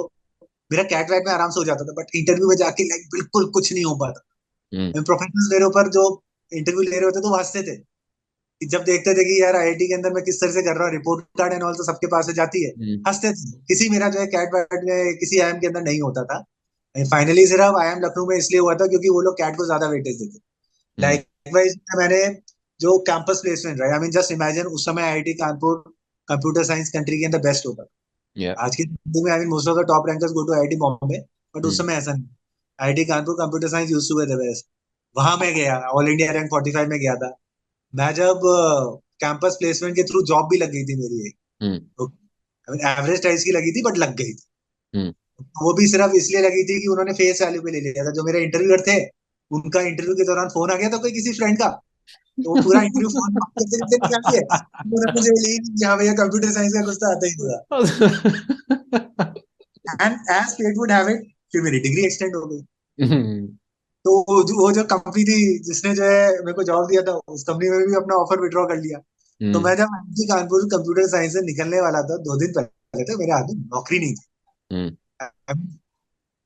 मेरा कैट वैट में आराम से हो जाता था, बट इंटरव्यू में जाके लाइक बिल्कुल कुछ नहीं हो हम्म. पाता। प्रोफेसर मेरे ऊपर जो इंटरव्यू ले रहे होते तो वो हंसते थे कि जब देखते थे कि यार आईआईटी के अंदर मैं किस तरह से कर रहा हूँ, रिपोर्ट कार्ड एंड ऑल तो सबके पास से जाती है, हम्म. हंसते थे। किसी मेरा जो है कैट वैट में किसी आईएम के अंदर नहीं होता था। फाइनली सिर्फ आईएम लखनऊ में इसलिए हुआ था क्योंकि वो लोग कैट को ज्यादा वेटेज देते। हम्म. लाइकवाइज मैंने जो campus placement, right, I mean just imagine उस समय IIT Kanpur computer science country के अंदर बेस्ट होता Yeah. था। आज की स्थिति में I mean most of the top rankers go to IIT Bombay, but उस हम्म. समय ऐसा नहीं। IIT Kanpur computer science used to be the best. वहां मैं गया, ऑल इंडिया रैंक 45 में गया था। मैं जब कैंपस प्लेसमेंट के थ्रू जॉब भी लग गई थी मेरी एक, हम्म. तो एवरेज टाइप्स की लगी थी बट लग गई थी। हम्म. वो भी सिर्फ इसलिए लगी थी कि उन्होंने फेस वैल्यू पे ले लिया था। जो मेरे इंटरव्यूअर थे, उनका इंटरव्यू के दौरान फोन आ गया था कोई किसी फ्रेंड का, तो वो पूरा इंटरव्यू फोन पे करते करते निकाल दिए। उन्होंने मुझे ली कि हाँ भैया कंप्यूटर साइंस का कुछ तो आता ही था। And as fate would have it, फिर मेरी डिग्री एक्सटेंड हो गई। हम्म. तो वो जो कंपनी थी जिसने जो है मेरे को जॉब दिया था, उस कंपनी में भी अपना ऑफर विड्रॉ कर लिया। तो हम्म. मैं जब आईआईटी कानपुर कंप्यूटर साइंस से निकलने वाला था 2 दिन पहले, तो मेरे हाथ में नौकरी नहीं हम्म. थी।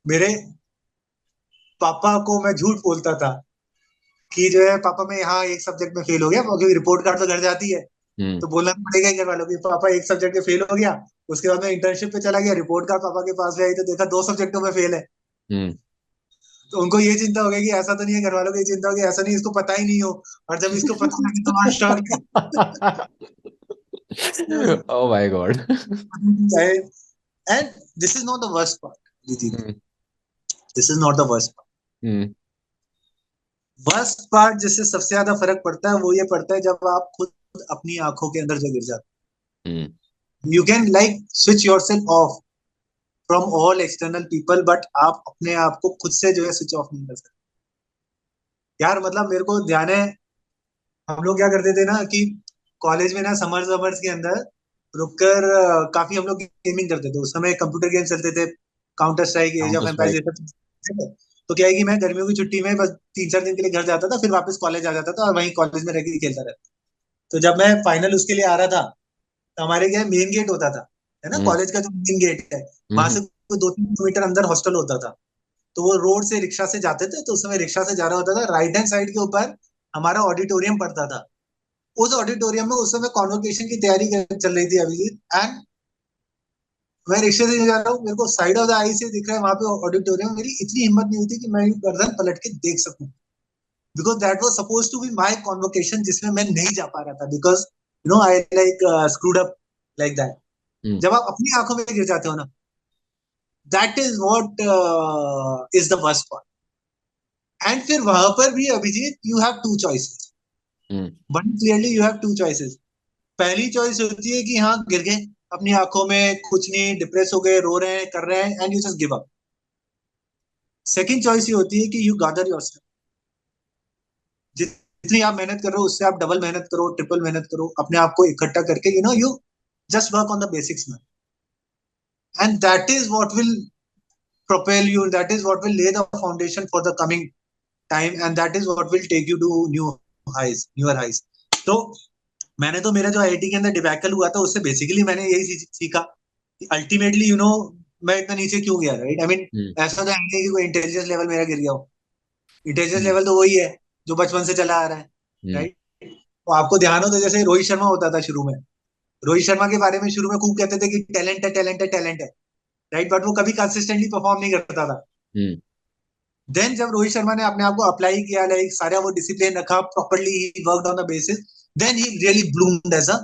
मेरे पापा को मैं झूठ बोलता था कि जो है पापा मैं यहाँ एक सब्जेक्ट में फेल हो गया, क्योंकि रिपोर्ट कार्ड तो घर जाती है, हम्म. तो बोलना तो पड़ेगा ही घर वालों को कि पापा एक सब्जेक्ट में फेल हो गया। उसके बाद मैं इंटर्नशिप पे चला गया, रिपोर्ट कार्ड पापा के पास में आई तो देखा 2 सब्जेक्टों में फेल है। हम्म. तो उनको ये चिंता हो गई कि ऐसा तो नहीं है, घर वालों को ये चिंता हो गई ऐसा नहीं इसको पता ही नहीं हो, और जब इसको पता लगे तो वहां shock. Oh my God. And this is not the worst part दीदी, hmm. This is not the worst part. Hmm. Worst part जिससे सबसे ज्यादा फर्क पड़ता है वो ये पड़ता है जब आप खुद अपनी आंखों के अंदर जो गिर जाते हम्म. हैं। You can like switch your self of from all external people, but आप अपने आप को खुद से जो है स्विच ऑफ नहीं कर सकते। यार मतलब मेरे को ध्यान है, हम लोग क्या करते थे ना कि कॉलेज में ना समर समर्स के अंदर रुककर काफी हम लोग गेमिंग करते थे। उस समय कंप्यूटर गेम चलते थे, counter strike, age of Counter empires, Strike. ये सब चलते थे। तो क्या है कि मैं गर्मियों की छुट्टी में बस 3-4 दिन के लिए घर जाता था, फिर वापस कॉलेज आ जाता था और वहीं कॉलेज में रह के खेलता रहता। तो जब मैं फाइनल उसके लिए आ रहा था, तो हमारे क्या मेन गेट होता था, है ना, हम्म. कॉलेज का जो मेन गेट है, वहां हम्म. से 2-3 किलोमीटर अंदर हॉस्टल होता था। तो वो रोड से रिक्शा से जाते थे, तो उस समय रिक्शा से जा रहा होता था, राइट हैंड साइड के ऊपर हमारा ऑडिटोरियम पड़ता था। उस ऑडिटोरियम में उस समय कॉन्वोकेशन की तैयारी चल रही थी अभिजीत, एंड मैं रिक्शे से जा रहा हूँ, मेरे को साइड ऑफ द आई से दिख रहा है वहां पे ऑडिटोरियम। मेरी इतनी हिम्मत नहीं होती कि मैं गर्दन पलट के देख सकूं, because that was suppose to be my convocation जिसमें मैं नहीं जा पा रहा था, because I like screwed up like that. Hmm. जब आप अपनी आंखों में गिर जाते हो ना, that is what is the worst part. And फिर वहां पर भी Abhijeet, you have two choices, hmm. But clearly you have two choices. पहली चॉइस होती है कि हाँ गिर गए, अपनी आंखों में कुछ नहीं, डिप्रेस हो गए, रो रहे हैं, कर रहे हैं, and you just give up. Second choice ये होती है कि यू गैदर योरसेल्फ। जितनी आप मेहनत कर रहे हो उससे आप डबल मेहनत करो, ट्रिपल मेहनत करो, अपने आप को इकट्ठा करके you just work on the basics में, and that is what will propel you, that is what will lay the foundation for the coming time, and that is what will take you to newer highs. तो मैंने तो मेरा जो IIT के अंदर debacle हुआ था उससे बेसिकली मैंने यही सीखा कि अल्टीमेटली मैं इतना नीचे क्यों गया, राइट? आई मीन ऐसा तो है नहीं कि कोई इंटेलिजेंस लेवल मेरा गिर गया हो। इंटेलिजेंस लेवल तो वही है जो बचपन से चला आ रहा है, राइट? तो आपको ध्यान हो तो जैसे रोहित शर्मा होता था शुरू में, रोहित शर्मा के बारे में शुरू में खूब कहते थे कि टैलेंट है, टैलेंट है, टैलेंट है, राइट? बट वो कभी कंसिस्टेंटली परफॉर्म नहीं करता था। देन जब रोहित शर्मा ने अपने आप को अप्लाई किया, लाइक सारा वो डिसिप्लिन रखा, properly he worked on the basis, then he really bloomed as a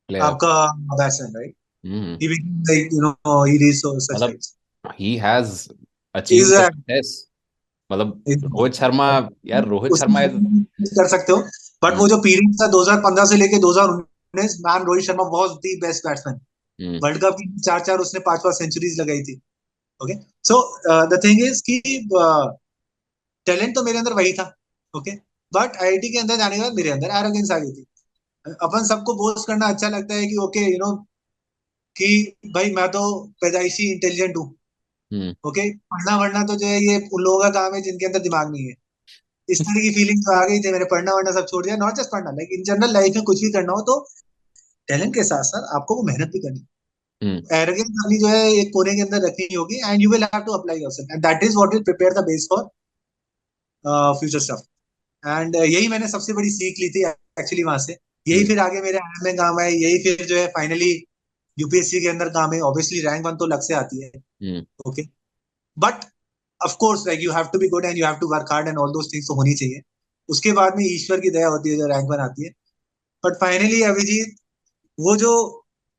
आपका batsman, right? He became like he reached such मतलब heights. he has achieved the success. मतलब रोहित शर्मा, यार रोहित शर्मा is कर सकते हो, बट वो जो पीरियड था 2015 से लेके 2019, man, Rohit Sharma was the best batsman. World cup की चार चार उसने पांच पांच सेंचुरीज लगाई थी। Okay, so the thing is कि टैलेंट तो मेरे अंदर वही था, ओके, बट आईआईटी के अंदर जाने के बाद मेरे अंदर एरोगेंस आ गई थी। अपन सबको बोस्ट करना अच्छा लगता है कि ओके कि भाई मैं तो पैदाइशी इंटेलिजेंट हूँ, ओके, पढ़ना वढ़ना तो जो है ये उन लोगों का काम है जिनके अंदर दिमाग नहीं है। इस तरह की फीलिंग तो आ गई थी, मैंने पढ़ना वढ़ना सब छोड़ दिया। नॉट जस्ट पढ़ना, लाइक इन जनरल लाइफ में कुछ भी करना हो तो टैलेंट के साथ साथ आपको वो मेहनत भी करनी, एरोगेंस अपनी जो है एक कोने के अंदर रखनी होगी, and you will have to apply yourself, and that is what will prepare the base for future stuff. And यही मैंने सबसे बड़ी सीख ली थी एक्चुअली वहां से। यही फिर आगे मेरे आईआईएम में काम आए, यही फिर जो है फाइनली यूपीएससी के अंदर काम है। ऑब्वियसली रैंक वन तो लग से आती है, okay, but of course like you have to be good and you have to work hard and all those things तो होनी चाहिए। उसके बाद में ईश्वर की दया होती है जो रैंक वन आती है। बट फाइनली अभिजीत, वो जो,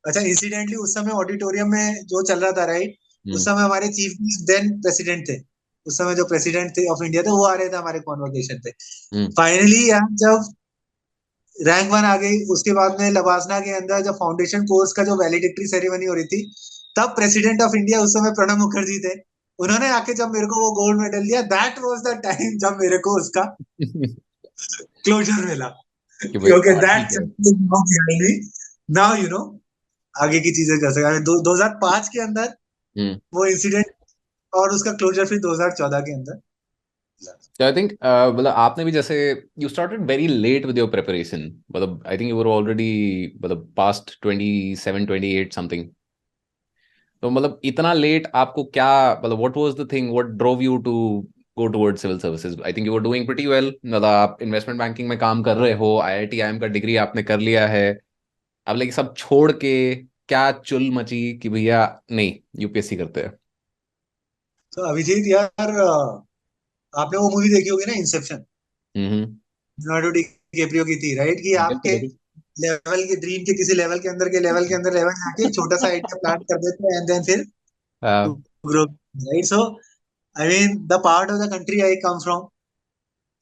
अच्छा, इंसिडेंटली उस समय ऑडिटोरियम में जो चल रहा था, राइट, उस समय हमारे चीफ देन प्रेसिडेंट थे, उस समय जो प्रेसिडेंट थे ऑफ इंडिया थे वो आ रहे थे हमारे कॉन्वोकेशन पे। फाइनली यार जब रैंक वन आ गई, उसके बाद में लवासना के अंदर जब फाउंडेशन कोर्स का जो वैलिडिक्टरी सेरेमनी हो रही थी, तब प्रेसिडेंट ऑफ इंडिया उस समय प्रणब मुखर्जी थे। उन्होंने आके जब मेरे को वो गोल्ड मेडल दिया, दैट वाज द टाइम जब मेरे को उसका क्लोजर मिला कि भाई ओके, हाँ ठीक है। दैट नाउ आगे की चीजें कर सकते हैं। 2005 के अंदर वो इंसिडेंट, और उसका क्लोजर फिर 2014 के अंदर। So I think मतलब आपने भी जैसे you started very late with your preparation, मतलब I think you were already मतलब past 27 28 something. तो मतलब इतना लेट आपको क्या, मतलब what was the thing what drove you to go towards civil services? I think you were doing pretty well, मतलब आप इन्वेस्टमेंट बैंकिंग में काम कर रहे हो, आईआईटी आईएम का डिग्री आपने कर लिया है, अब लेकिन सब छोड़ के क्या चुल मची कि भैया नहीं यूपीएससी करते हैं? तो अभिजीत यार, आपने वो मूवी देखी होगी ना, इंसेप्शन? हम्म। लियोनार्डो डिकैप्रियो की थी, राइट? कि बिल्कुल आपके बिल्कुल। लेवल के ड्रीम के किसी लेवल के अंदर के लेवल के अंदर लेवल जाके एक छोटा सा आइडिया प्लान कर देते हैं, एंड देन फिर हाँ। Grow, right? So I mean the part of the country I come from,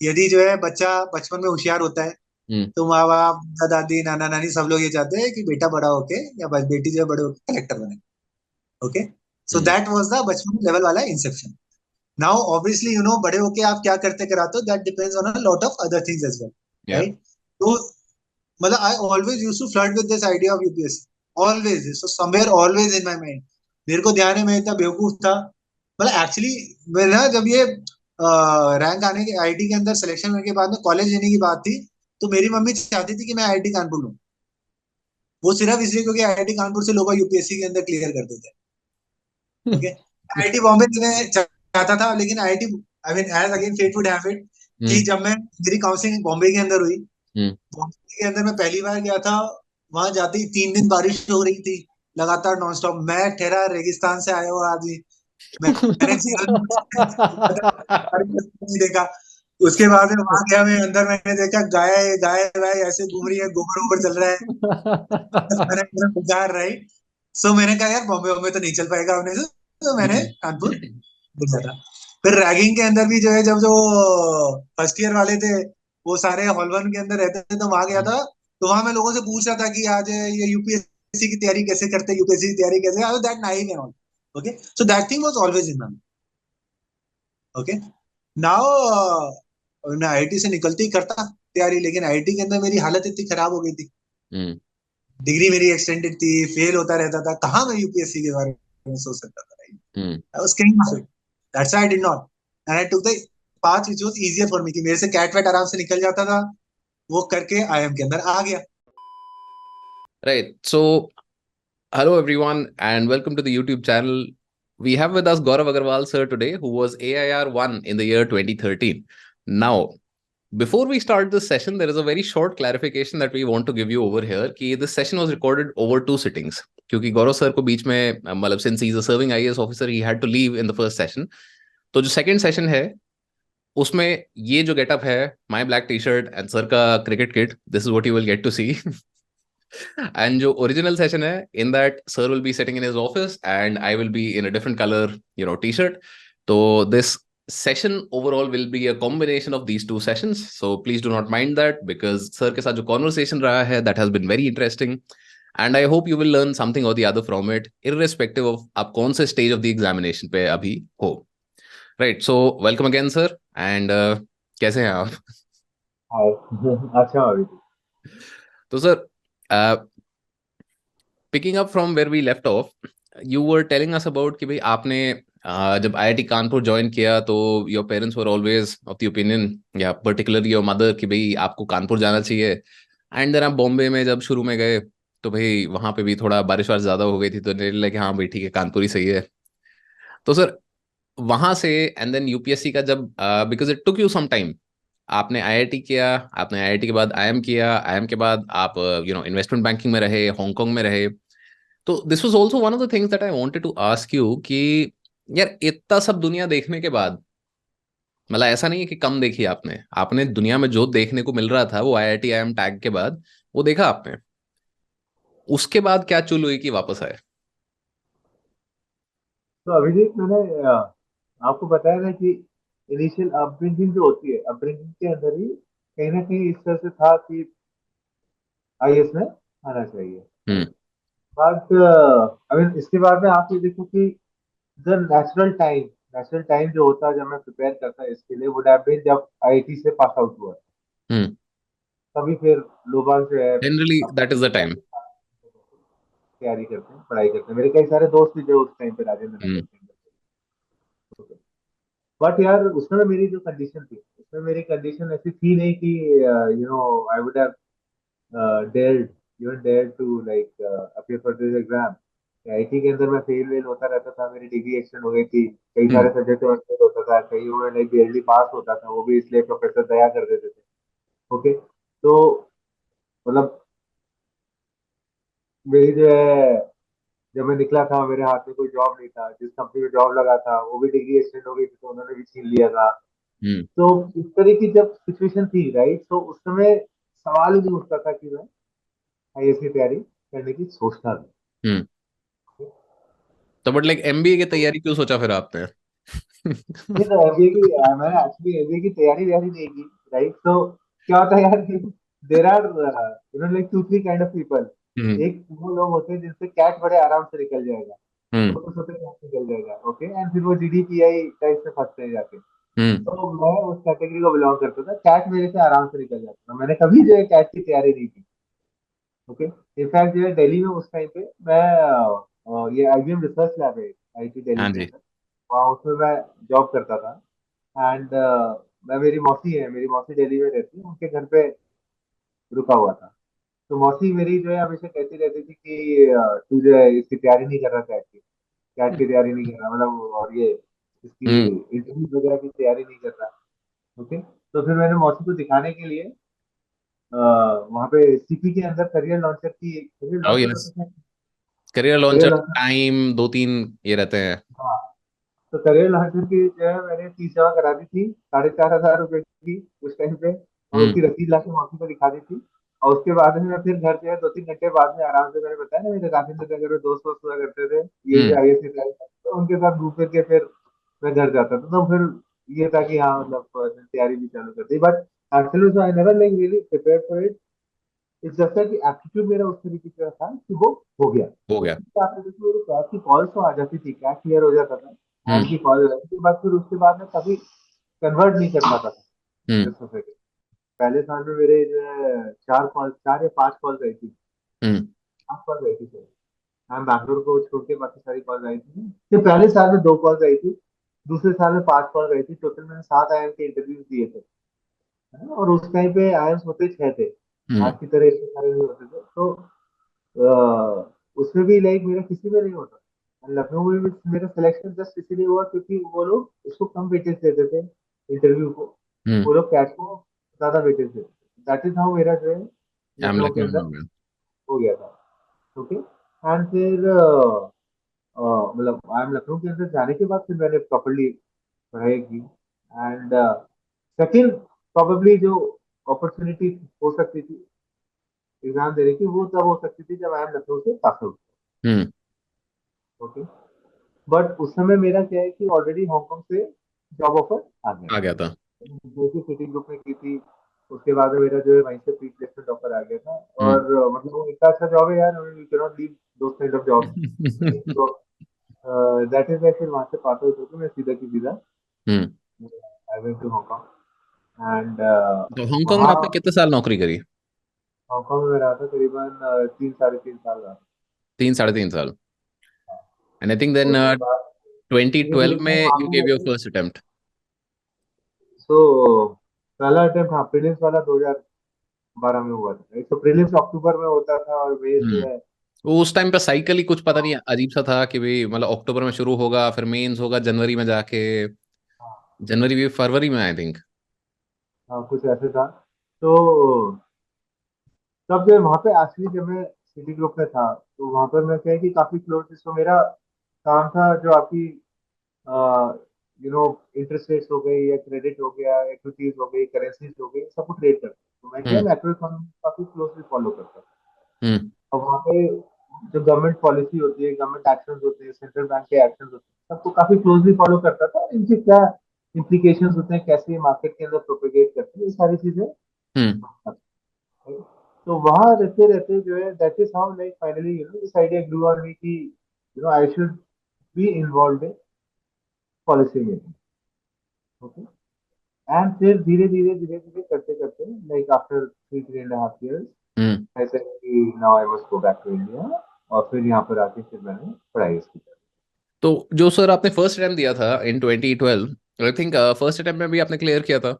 यदि जो है बच्चा बचपन में होशियार होता है हम्म तो माँ बाप, दादा दादी, नाना नानी सब लोग ये चाहते हैं कि बेटा बड़ा होके या बस बेटी जो है बड़े होके कलेक्टर बने, okay. So hmm. That was the बचपन लेवल वाला इंसेप्शन। नाउ ऑब्वियसली बड़े होके आप क्या करते कराते हो, that depends on a lot of other things as well, yeah right? तो मतलब I always used to flirt with this idea of UPSC, always, so somewhere always in my mind. मेरे को ध्यान है मैं इतना बेवकूफ था, मतलब एक्चुअली मेरा जब ये रैंक आने के आईटी के अंदर सिलेक्शन होने के बाद में कॉलेज लेने की बात थी, तो मेरी मम्मी चाहती थी कि मैं आईआईटी कानपुर लूं। वो सिर्फ इसलिए क्योंकि आईआईटी कानपुर से लोग बाग यूपीएससी के अंदर क्लियर करते थे, ओके। आईआईटी बॉम्बे लेने चाहता था, लेकिन IIT, I mean as again fate would have it, कि हम्म जब मैं मेरी काउंसलिंग बॉम्बे के अंदर हुई, हम्म बॉम्बे के अंदर मैं पहली बार गया था, वहां जाते ही 3 दिन बारिश हो रही थी लगातार नॉनस्टॉप। मैं ठहरा रेगिस्तान से आया हुआ आदमी, मैंने जीवन में नहीं देखा। उसके बाद में वहां गया, मैं अंदर मैंने देखा गाय गाय गाय ऐसे घूम रही है, गोबर ऊपर चल रहा है, मैंने पूरा बेकार, राइट? सो मैंने कहा यार बॉम्बे बॉम्बे तो नहीं चल पाएगा अपने से, तो मैंने कानपुर भेजा था। फिर रैगिंग के अंदर भी जो है, जब जो फर्स्ट ईयर वाले थे वो सारे हॉल वन के अंदर रहते थे, तो वहां गया था, तो वहां मैं लोगों से पूछ रहा था कि आज ये यूपीएससी यूपीएससी की तैयारी कैसे करते हैं, यूपीएससी की तैयारी कैसे, I was that naive and all. Okay, so that thing was always in me. Okay, now मैं आईआईटी से निकलते ही करता तैयारी, लेकिन आईआईटी के अंदर मेरी हालत इतनी खराब हो गई थी, हम्म डिग्री मेरी एक्सटेंडेड थी, फेल होता रहता था, कहाँ मैं यूपीएससी के बारे में सोच सकता था. Hmm I was killing my. That's why I did not, and I took the path which was easier for me, कि मेरे से कैट वेट आराम से निकल जाता था, वो करके आईएम के अंदर आ गया. Right. So, hello everyone, and welcome to the YouTube channel. We have with us Gaurav Agarwal sir today, who was AIR 1 in the year 2013. Now, before we start this session, there is a very short clarification that we want to give you over here. कि this session was recorded over two sittings. क्योंकि गौरव sir को बीच में मतलब since he is a serving IAS officer, he had to leave in the first session. तो जो second session है उसमें ये जो गेटअप है, my black T shirt and sir का cricket kit, this is what you will get to see. And जो original session है, in that sir will be sitting in his office and I will be in a different colour T shirt. तो this session overall will be a combination of these two sessions, so please do not mind that, because sir के साथ जो conversation रहा है, that has been very interesting, and I hope you will learn something or the other from it, irrespective of आप कौन से stage of the examination पे अभी हो. Right, so welcome again sir, and कैसे हैं आप? हाय. अच्छा अभी. तो sir, picking up from where we left off, you were telling us about कि भाई आपने जब आईआईटी कानपुर ज्वाइन किया तो your parents were always of the opinion, या पर्टिकुलरली योर मदर, कि भाई आपको कानपुर जाना चाहिए. एंड देन आप बॉम्बे में जब शुरू में गए तो भाई वहां पे भी थोड़ा बारिश वारिश ज्यादा हो गई थी, तो लगे हाँ भाई ठीक है, कानपुर ही सही है. तो सर वहां से एंड देन यूपीएससी का जब, because it took you some time, आपने आईआईटी किया, आपने आईआईटी के बाद आईएम किया, आईएम के बाद आप इन्वेस्टमेंट बैंकिंग में रहे, हांगकांग में रहे. तो this was also one of the things that I wanted to ask you कि यार इतना सब दुनिया देखने के बाद, मतलब ऐसा नहीं है कि कम देखी आपने आपने दुनिया में जो देखने को मिल रहा था वो आईआईटी आईएम टैग के बाद वो देखा आपने. उसके बाद क्या चुल हुई कि वापस आए? तो अभिजीत, मैंने आपको बताया ना कि इनिशियल अपब्रिंगिंग जो होती है, अपब्रिंगिंग के अंदर ही कहीं ना कहीं इस तरह से था कि आईएएस में आना चाहिए. हम्म बट अभी इसके बाद में आप ये देखो कि द नेचुरल टाइम जो होता है जब मैं प्रिपेयर करता है इसके लिए, वुड हैव बीन जब आईआईटी से पास आउट हुआ. हम्म तभी फिर लोबान जो है जनरली अपना दैट इज द टाइम. तैयारी करते हैं, पढ़ाई करते हैं. मेरे कई सारे दोस्त भी जो उस टाइम पे राजेंद्र नगर हम्म के अंदर. बट यार उसमें मेरी जो कंडीशन थी, उसमें मेरी कंडीशन ऐसी थी नहीं कि I would have dared even dared to like appear for this exam. IT के अंदर मैं फेल वेल होता रहता था, मेरी डिग्री एक्सटेंड हो गई थी, कई सारे हम्म सब्जेक्ट में फेल होता था, कई में लाइक बेयरली पास होता था, वो भी इसलिए प्रोफेसर दया कर देते थे. ओके, तो मतलब मेरी जो है, जब मैं निकला था मेरे हाथ में कोई जॉब नहीं था, जिस कंपनी में जॉब लगा था वो भी डिग्री एक्सटेंड हो गई थी, तो उन्होंने भी छीन लिया था. हम्म तो इस तरह की जब सिचुएशन थी, राइट, तो उस समय सवाल ही नहीं उठता था कि मैं आईएएस की तैयारी करने की सोचता था. हम्म तो बट लाइक एमबीए की तैयारी क्यों सोचा फिर आपने? नहीं, तो एमबीए की मैंने एक्चुअली एमबीए की तैयारी वैसी नहीं की, राइट. तो क्या होता है यार कि there are like two three kind of people. Hmm एक वो लोग होते हैं जिनसे कैट बड़े आराम से निकल जाएगा, हम्म छोटे छोटे कैट निकल जाएगा, ओके, एंड फिर वो जीडीपीआई टाइप से फंसते हैं जाके. हम्म तो मैं उस कैटेगरी को बिलोंग करता था, कैट मेरे से आराम से निकल जाता था. मैंने कभी जो है कैट की तैयारी नहीं की. ओके, इनफैक्ट जो है दिल्ली में उस टाइम पे मैं ये आईबीएम रिसर्च लैब है आईटी दिल्ली हाँ के जी. अंदर, वहाँ उसमें मैं जॉब करता था. एंड मैं, मेरी मौसी दिल्ली में रहती है, उनके घर पे रुका हुआ था. तो मौसी मेरी जो है हमेशा कहती रहती थी कि तू जो है इसकी तैयारी नहीं कर रहा, कैट की तैयारी नहीं कर रहा, मतलब, और ये इसकी हम्म इंटरव्यू वगैरह की तैयारी नहीं कर रहा. ओके, तो फिर मैंने मौसी को दिखाने के लिए वहाँ पे सीपी के अंदर करियर ओ लॉन्चर यस, होता था. Career career launcher launcher, time दो तीन ये रहते हैं. हाँ. तो करियर लॉन्चर की जो है मैंने फीस जमा करा दी थी, 4,500 रुपए की उस टाइम पे, और हम्म उसकी रसीद लाके मौसी को दिखा दी थी. और उसके बाद में मैं फिर घर जो है 2-3 घंटे बाद में आराम से, मैंने बताया ना मेरे राजेंद्र नगर में दोस्त वोस्त हुआ करते थे, ये जो हम्म आईएएस की तैयारी करते थे, तो उनके साथ घूम फिर के फिर मैं घर जाता था. तो फिर ये था कि हाँ, मतलब तैयारी भी चालू कर दी. But actually I never like really prepare for it it's just कि एप्टीट्यूड मेरा उस तरीके का था कि वो हो गया। हो गया। उसके बाद फिर मेरे कैट की कॉल तो आ जाती थी, कैट क्लियर हो जाता था, हम्म। एंड की कॉल आ जाती थी, बट फिर उसके बाद मैं कभी कन्वर्ट नहीं कर पाता था हम्म। दस रुपए के। पहले साल में मेरे जो है 4 कॉल, 4 या 5 कॉल आई थी, हम्म। 5 कॉल आई थी सर। मैं बैंगलोर को छोड़ के बाकी सारी कॉल आई थी, फिर पहले साल में 2 कॉल आई थी, दूसरे साल में 5 कॉल आई थी, टोटल मैंने 7 IIM के इंटरव्यू दिए थे, है ना? और उस टाइम पे IIMs होते 6 थे, हम्म। आज की तरह इतने सारे नहीं होते थे। तो उसमें भी लाइक मेरा किसी में नहीं होता। लखनऊ में भी मेरा सिलेक्शन जस्ट इसीलिए हुआ क्योंकि वो लोग उसको कम वेटेज देते थे इंटरव्यू को, हम्म। वो लोग कैट को ज्यादा वेटेज देते थे। दैट इज हाउ मेरा जो है आई एम लखनऊ के लखनऊ में अंदर हो गया। हो गया था। ओके, एंड फिर मतलब आई एम लखनऊ के अंदर जाने के बाद फिर मैंने प्रॉपरली पढ़ाई की, एंड सेकंड प्रोबेबली जो अपॉर्चुनिटी हो सकती थी एग्जाम देने की, वो तब हो सकती थी जब आई एम लखनऊ से pass out. Hmm. Okay, but उस समय मेरा क्या है कि ऑलरेडी हांगकांग से जॉब ऑफर आ गया आ था, गया था। जो कि सिटी ग्रुप में की थी। उसके बाद में मेरा जो है वहीं से प्री प्लेसमेंट ऑफर आ गया था, हम्म। और मतलब वो इतना अच्छा जॉब है यार, you can not leave those kind of job. तो दैट इज वाई फिर वहां से पास आउट होकर मैं सीधा की सीधा hmm. I went to Hong Kong, and तो हांगकांग में वहाँ आपने कितने साल नौकरी करी? हांगकांग में मैं रहा था करीबन 3 साढ़े 3 साल रहा। 3 साढ़े 3 साल। एंड आई थिंक देन उसके बाद धीरे धीरे 2012 में मैं यू आगे गेव योर जाके, फर्स्ट अटेम्प्ट। सो पहला अटेम्प्ट हाँ प्रीलिम्स वाला 2012 में हुआ था। एक तो प्रीलिम्स अक्टूबर में होता था और मेंस जो हम्म। है वो उस टाइम पे साइकिल ही कुछ पता नहीं, अजीब सा था कि भाई मतलब अक्टूबर में शुरू होगा, फिर मेंस होगा जनवरी में जाके, हाँ, जनवरी भी फरवरी में आई थिंक। हाँ, कुछ ऐसे था। तो तब जो वहाँ पे एक्चुअली जब मैं सिटी ग्रुप में था तो वहाँ पर मैं क्या है कि काफी क्लोज, तो मेरा काम था जो आपकी यू नो इंटरेस्ट रेट्स हो गई या क्रेडिट हो गया, इक्विटीज हो गई, करेंसीज हो गई, सबको ट्रेड करता, तो मैं क्या हम्म। मैक्रो इकोनॉमी काफी क्लोजली फॉलो करता। हम्म। अब वहाँ पे जो गवर्नमेंट पॉलिसी होती है, गवर्नमेंट एक्शन होते हैं, सेंट्रल बैंक के एक्शन होते हैं, सबको काफी क्लोजली फॉलो करता था, और इनके क्या इम्प्लीकेशंस होते हैं, कैसे मार्केट के अंदर प्रोपेगेट करते हैं, ये सारी चीजें। हम्म। तो वहां रहते रहते जो है that is how like finally this idea grew on me कि I should be involve in policy making. Okay, and फिर धीरे धीरे करते करते like after 3.5 years hmm. I said कि now I must go back to India, और फिर यहाँ पर आके फिर मैंने पढ़ाई इसकी करी। तो जो सर आपने फर्स्ट अटेम्प्ट दिया था इन 2012, आई थिंक फर्स्ट अटेम्प्ट में भी आपने क्लियर किया था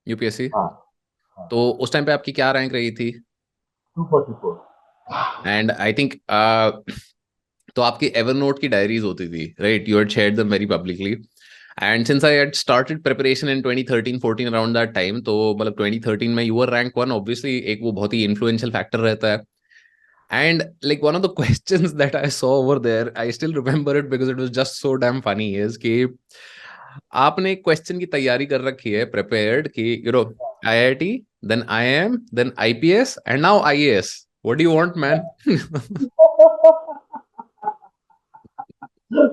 यूपीएससी। हाँ, हाँ, तो उस टाइम पे आपकी क्या रैंक रही थी? 244। एंड आई थिंक तो आपकी एवरनोट की डायरीज होती थी, right? You had shared them very publicly. And since I had started preparation in 2013-14 around that time, तो मतलब 2013 में you were rank one, obviously एक वो बहुत ही इन्फ्लुएंशियल फैक्टर रहता है। And like one of the questions that I saw over there, I still remember it because it was just so damn funny, is कि आपने एक क्वेश्चन की तैयारी कर रखी है, प्रिपेयर्ड, कि IIT, then IIM, then IPS and now IAS, what do you want man?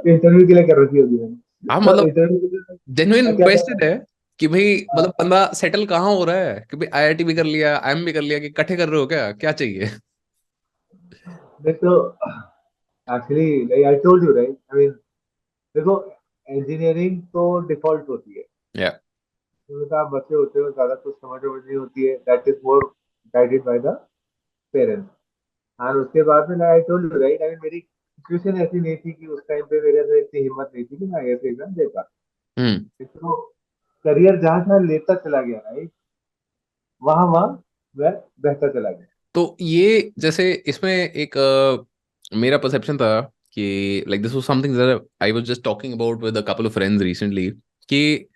Interview के लिए कर रखी होगी मैंने। हाँ तो मतलब इंटरव्यू के लिए जेन्युइन मैं क्या क्वेश्चन करता है कि भाई था, मतलब बंदा सेटल कहाँ हो रहा है, कि भाई आईआईटी भी कर लिया, आईएम भी कर लिया, कि इकट्ठे कर रहे हो क्या, क्या चाहिए? देखो actually like I told you right, I mean देखो इंजीनियरिंग तो डिफॉल्ट होती है, या। तो आप बच्चे होते हो, ज्यादा कुछ समझ वमझ नहीं होती है, that is more guided by the parents. और उसके बाद में I told you right, I mean मेरी सिचुएशन ऐसी नहीं थी कि उस टाइम पे मेरे अंदर इतनी हिम्मत नहीं थी कि मैं ऐसे एग्जाम दे पाता। हम्म। तो करियर जहाँ जहाँ लेता चला गया राइट, वहां वहां मैं बहता चला गया। तो ये जैसे इसमें एक मेरा परसेप्शन था कि like this was something that I was just talking about with a couple of friends recently, कि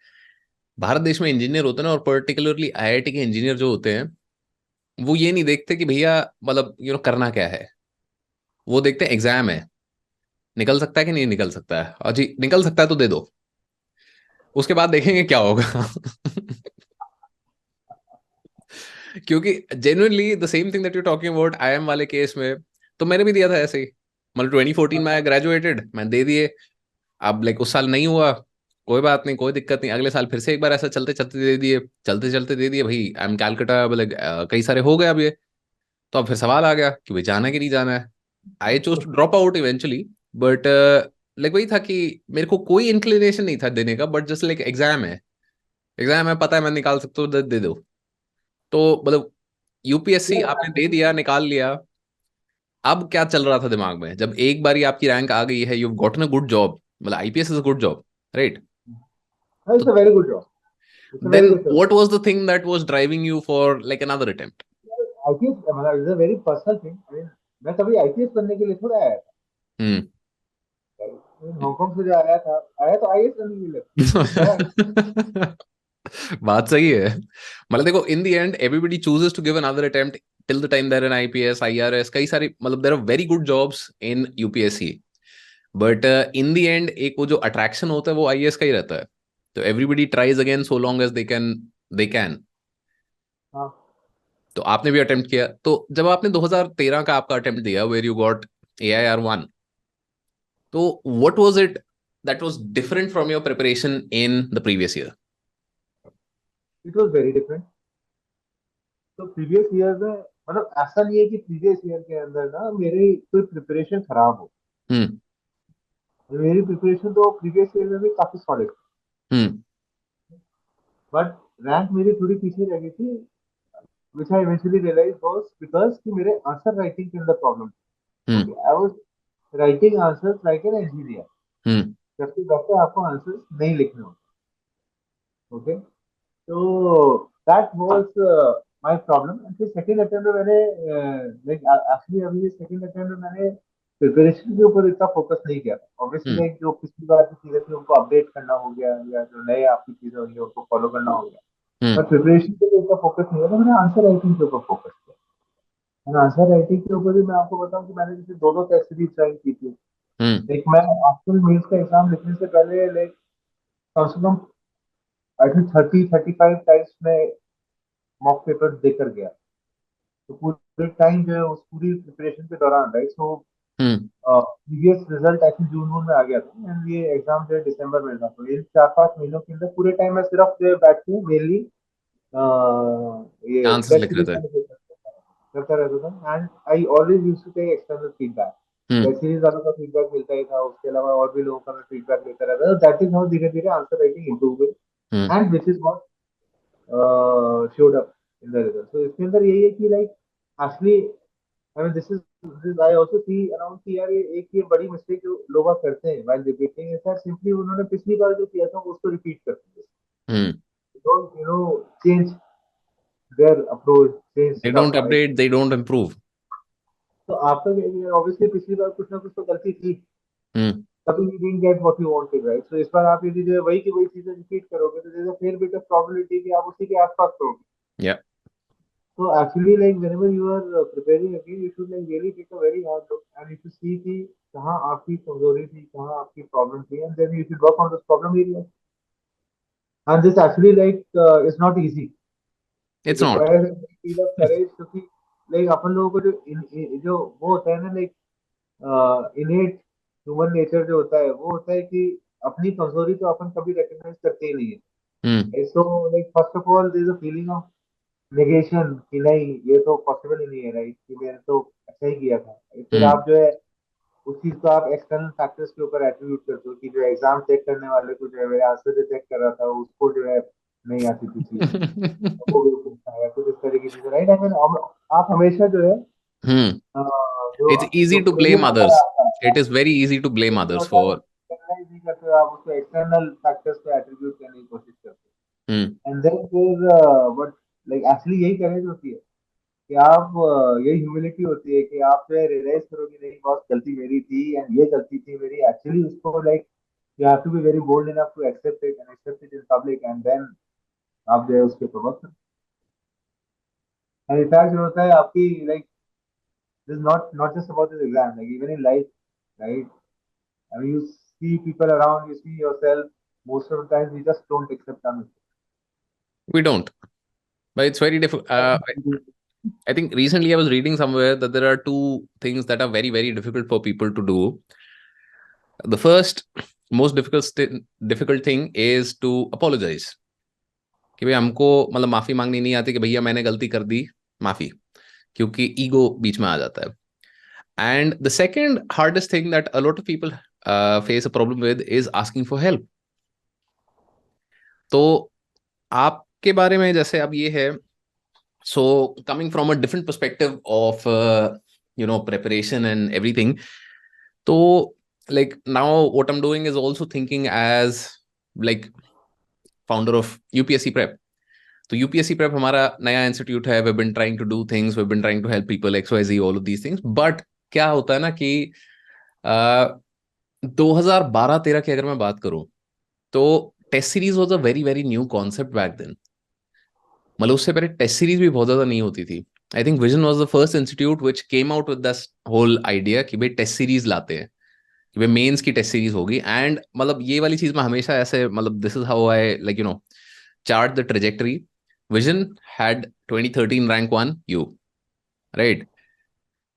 भारत देश में इंजीनियर होते हैं ना, और पर्टिकुलरली आईआईटी के इंजीनियर जो होते हैं, वो ये नहीं देखते कि भैया मतलब करना क्या है। वो देखते हैं एग्जाम है, निकल सकता है कि नहीं निकल सकता है, और जी निकल सकता है तो दे दो, उसके बाद देखेंगे क्या होगा। क्योंकि genuinely the same thing that you talking about IIM वाले केस में, तो मैंने भी दिया था ऐसे ही। मतलब 2014 में आई ग्रेजुएटेड, मैं दे दिए। अब लाइक उस साल नहीं हुआ, कोई बात नहीं, कोई दिक्कत नहीं, अगले साल फिर से एक बार ऐसा चलते चलते दे दिए, चलते चलते दे दिए भाई। आई एम कैलकाटा, लाइक कई सारे हो गए अब ये। तो अब फिर सवाल आ गया कि भाई जाना है कि नहीं जाना है. I chose to drop out eventually, but like वही था कि मेरे को कोई इंक्लिनेशन नहीं था देने का, बट जस्ट लाइक एग्जाम है, पता है मैं निकाल सकता हूँ, दे दो. तो मतलब यूपीएससी आपने दे दिया, निकाल लिया. अब क्या चल रहा था दिमाग में, जब एक बारी आपकी रैंक आ गई है, you gotten a good job, मतलब IPS is a good job, right? It's a very good job, it's a very then good job. What was the thing that was driving you for like another attempt? IPS मतलब is a very personal thing. I mean मैं कभी IPS बनने के लिए थोड़ा आया हम्म. था, Hong Kong से जो आया तो आईएएस बनने के लिए, right? बात सही है. मतलब देखो, in the end everybody chooses to give another attempt till the time there an IPS, IRS, कई सारी, मतलब there are very good jobs in UPSC. But in the end एक वो जो अट्रैक्शन होता है वो आईएएस का ही रहता है. तो everybody tries again so long as they can. हाँ, तो आपने भी अटेम्प्ट किया. तो जब आपने 2013 का आपका अटेम्प्ट दिया वेर यू गॉट AIR 1, तो what was it that was different from your preparation in the previous year? It was very different. तो प्रीवियस ईयर में मतलब ऐसा नहीं है कि प्रीवियस ईयर के अंदर ना मेरी कोई प्रिपरेशन खराब हो। हम्म. मेरी प्रिपरेशन तो प्रीवियस ईयर में भी काफी सॉलिड, हम्म. बट रैंक मेरी थोड़ी पीछे रह गई थी, which I eventually realized was because कि मेरे आंसर राइटिंग के अंदर प्रॉब्लम थी। Hmm. Okay, I was writing answers like an engineer, hmm. जबकि वैसे आपको आंसर्स नहीं लिखने होते। ओके, तो that was my problem. And फिर सेकंड अटेम्प्ट में मैंने लाइक एक्चुअली अभी सेकंड अटेम्प्ट में मैंने प्रिपरेशन के ऊपर इतना फोकस नहीं किया था। ऑब्वियसली हम्म. लाइक जो पिछली बार की चीजें थी उनको अपडेट करना हो गया, या जो नए आपकी चीजें होंगी उनको फॉलो करना हो गया, हम्म. बट प्रिपरेशन के ऊपर फोकस नहीं किया था। मैंने आंसर राइटिंग के ऊपर फोकस किया। और आंसर राइटिंग के ऊपर भी मैं आपको बताऊं कि मैंने जैसे दो दो टेस्ट सीरीज ज्वाइन की थी। हम्म. एक मैं एक्चुअल मेंस का एग्जाम लिखने से पहले लाइक कम से कम आई थिंक 30-35 टाइम्स में मॉक पेपर देकर गया। तो पूरे टाइम जो है उस पूरी प्रिपरेशन के दौरान, right, so hmm. Previous result I think June one में आ गया था, एंड ये एग्जाम जो है दिसंबर में था। तो ये 4-5 महीनों के अंदर पूरे टाइम मैं सिर्फ जो है बैठ के मेनली ये आंसर्स टेस्ट लिख रहे सीरीज थे. का करता रहता था। And I always used to take external feedback. हम्म. वेब सीरीज वालों का फीडबैक मिलता ही था, उसके अलावा और भी लोगों का मैं फीडबैक लेता रहता था। दैट इज हाउ धीरे धीरे आंसर राइटिंग इंप्रूव हुई, hmm. And this is what showed up in the result. So इसके अंदर यही है कि like actually I mean this I also see around कि यार ये एक ये बड़ी मिस्टेक जो लोग करते हैं while repeating is that simply उन्होंने पिछली बार जो किया था उसको रिपीट करते हैं। हम्म. Don't change their approach, change They stuff, don't right? update, they don't improve. तो आपका ऑब्वियसली पिछली बार कुछ ना कुछ तो गलती थी, हम्म. तभी you didn't get what you wanted, right? So इस बार आप यदि जो है वही की वही चीजें रिपीट करोगे तो there's a fair bit of probability कि आप उसी के आसपास रहोगे। Yeah. So actually, like whenever you are preparing again, you should like really take a very hard look and you should see कि कहाँ आपकी कमजोरी थी, कहाँ आपकी प्रॉब्लम थी, and then you should work on those problem areas. And this actually like is not easy. It It's not. requires a great deal of courage क्योंकि like अपन लोगों को जो वो होता है ना like innate human nature जो होता है वो होता है कि अपनी कमजोरी तो अपन कभी recognize करते ही नहीं है। हम्म. So like first of all, there is a feeling of negation कि नहीं ये तो पॉसिबल ही नहीं है, राइट, कि मैंने तो अच्छा ही किया था। फिर हम्म. आप जो है उस चीज को आप एक्सटर्नल फैक्टर्स के ऊपर एट्रीब्यूट करते हो कि जो एग्जाम चेक करने वाले को जो है मेरे आंसर जो चेक कर रहा था उसको जो है नहीं आती थी चीज, वो बेवकूफ था या कुछ इस तरह की चीजें, राइट। आई मीन आप हमेशा जो है हम्म. जो It's easy जो to blame फेलियर होता है others. आपका It is very easy to blame failure others होता है, for. realize नहीं करते हो, आप उसको एक्सटर्नल फैक्टर्स पे एट्रीब्यूट करने की कोशिश करते हम्म. हो। एंड देन फिर बट लाइक एक्चुअली यही करेज होती है कि आप यही ह्यूमिलिटी होती है कि आप जो है रियलाइज करो कि नहीं बहुत गलती मेरी थी एंड ये गलती थी मेरी एक्चुअली, उसको like you have to be very bold enough to accept it in public, and then आप जो है उसके ऊपर वर्क करो। एंड इनफैक्ट जो होता है आपकी like this not just about this exam, like even in life, right, I mean you see people around, you see yourself, most of the times we just don't accept our We don't. But it's very difficult. Mistakes. I think recently I was reading somewhere that there are two things that are very, very difficult for people to do. The first, most difficult thing is to apologize. कि भाई हमको मतलब माफी मांगनी नहीं आती कि भैया मैंने गलती कर दी, माफी. क्योंकि ईगो बीच में आ जाता है. And the second hardest thing that a lot of people face a problem with is asking for help. तो आपके बारे में जैसे अब ये है, so coming from a different perspective of preparation and everything, तो like now what I'm doing is also thinking as like founder of UPSC Prep. तो यूपीएससी प्रेप हमारा नया इंस्टीट्यूट है. We been trying to do things, we been trying to help people XYZ all of these things. But क्या होता है ना कि 2012-13 की अगर मैं बात करूं, तो test series was a very very new concept back then. मतलब उससे पहले टेस्ट सीरीज भी बहुत ज्यादा नहीं होती थी. I think Vision was the first institute which came out with this whole idea कि भाई टेस्ट सीरीज लाते हैं, कि भाई मेंस की टेस्ट सीरीज होगी. एंड मतलब ये वाली चीज मैं हमेशा ऐसे, मतलब this is how I like chart the trajectory. Vision had 2013 rank 1 you, right?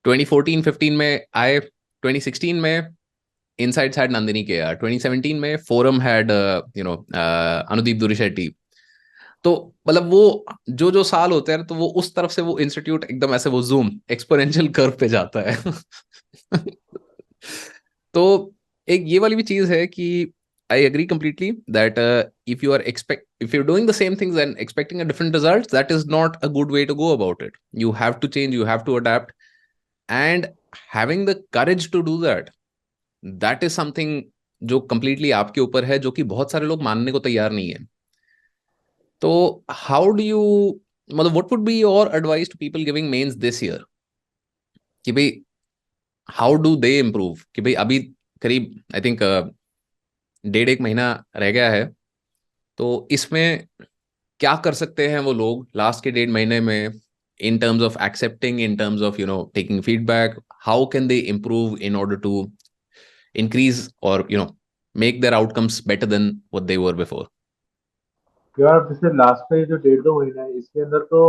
2014-15 में आए, 2016 में Insights had Nandini KR, 2017 में Forum had Anudeep Durishetty. तो मतलब वो जो जो साल होते हैं तो वो उस तरफ से वो इंस्टीट्यूट एकदम ऐसे वो जूम एक्सपोनेंशियल कर्व पे जाता है. तो एक ये वाली भी चीज है कि I agree completely that if you're doing the same things and expecting a different results, that is not a good way to go about it. You have to change, you have to adapt, and having the courage to do that is something जो completely आपके ऊपर है, जो कि बहुत सारे लोग मानने को तैयार नहीं है. तो how do you, मतलब what would be your advice to people giving mains this year, कि भाई how do they improve, कि भाई अभी करीब I think 1.5 महीना रह गया है. तो इसमें क्या कर सकते हैं वो लोग लास्ट के 1.5 महीने में, in terms of accepting, in terms of taking feedback, how can they improve in order to increase or make their outcomes better than what they were before? यार जैसे लास्ट का ये जो 1.5-2 महीना है इसके अंदर तो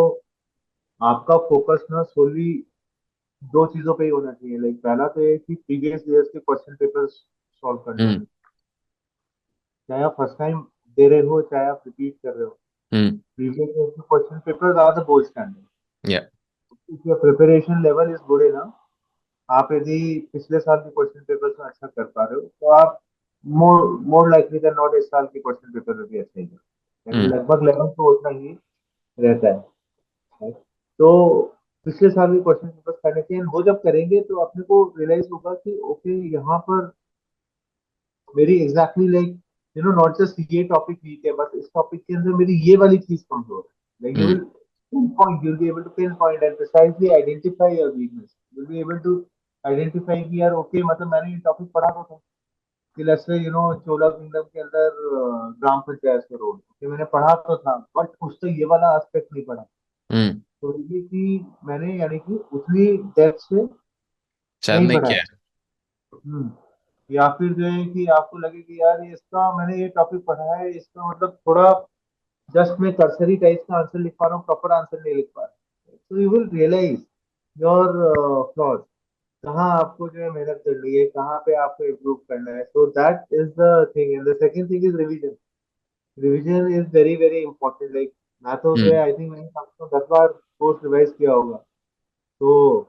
आपका फोकस ना सोली दो चीजों पे ही होना चाहिए. लाइक पहला तो ये कि प्रीवियस ईयर्स के क्वेश्चन पेपर्स सॉल्व करने हैं. हम्म. चाहे आप फर्स्ट टाइम दे रहे हो चाहे आप रिपीट कर रहे हो, हम्म. प्रीवियस ईयर्स के question papers are the gold standard. Yeah. If your preparation level is good enough, आप यदि पिछले साल के क्वेश्चन पेपर में अच्छा कर पा रहे हो तो आप मोर मोर लाइकली देन नॉट इस साल के क्वेश्चन पेपर में भी अच्छा ही करो. यानी हम्म. लगभग लेवल तो उतना ही रहता है. right? तो पिछले साल के क्वेश्चन पेपर करने के वो जब करेंगे तो अपने को रियलाइज होगा कि ओके यहाँ पर मेरी एग्जैक्टली लाइक नॉट जस्ट ये टॉपिक वीक है, बस इस टॉपिक के अंदर मेरी ये वाली चीज कमजोर है. Like you hmm. Will pinpoint, you'll be able to pinpoint and precisely identify your weakness. You'll be able to identify कि यार ओके मतलब मैंने ये टॉपिक पढ़ा तो था कि लेट्स से चोला किंगडम के अंदर ग्राम पंचायत का रोल कि मैंने पढ़ा तो था बट उससे ये वाला एस्पेक्ट नहीं पढ़ा. हम्म. तो ये कि मैंने यानी कि उतनी डेप्थ से शायद नहीं नहीं पढ़ा किया है. है. हम्म. या फिर जो है कि आपको लगे कि यार ये इसका मैंने ये टॉपिक पढ़ा है, इसका मतलब थोड़ा जस्ट मैं कर्सरी टाइप का आंसर लिख पा रहा हूँ, प्रॉपर आंसर नहीं लिख पा रहा. तो you will realise your flaws, कहाँ आपको जो है मेहनत करनी है, कहाँ पे आपको इम्प्रूव करना है. सो that is the thing. And the second thing is revision. Revision is very very important. Like मैं तो जो है हम्म. आई थिंक मैंने कम से कम 10 बार कोर्स रिवाइज किया होगा. तो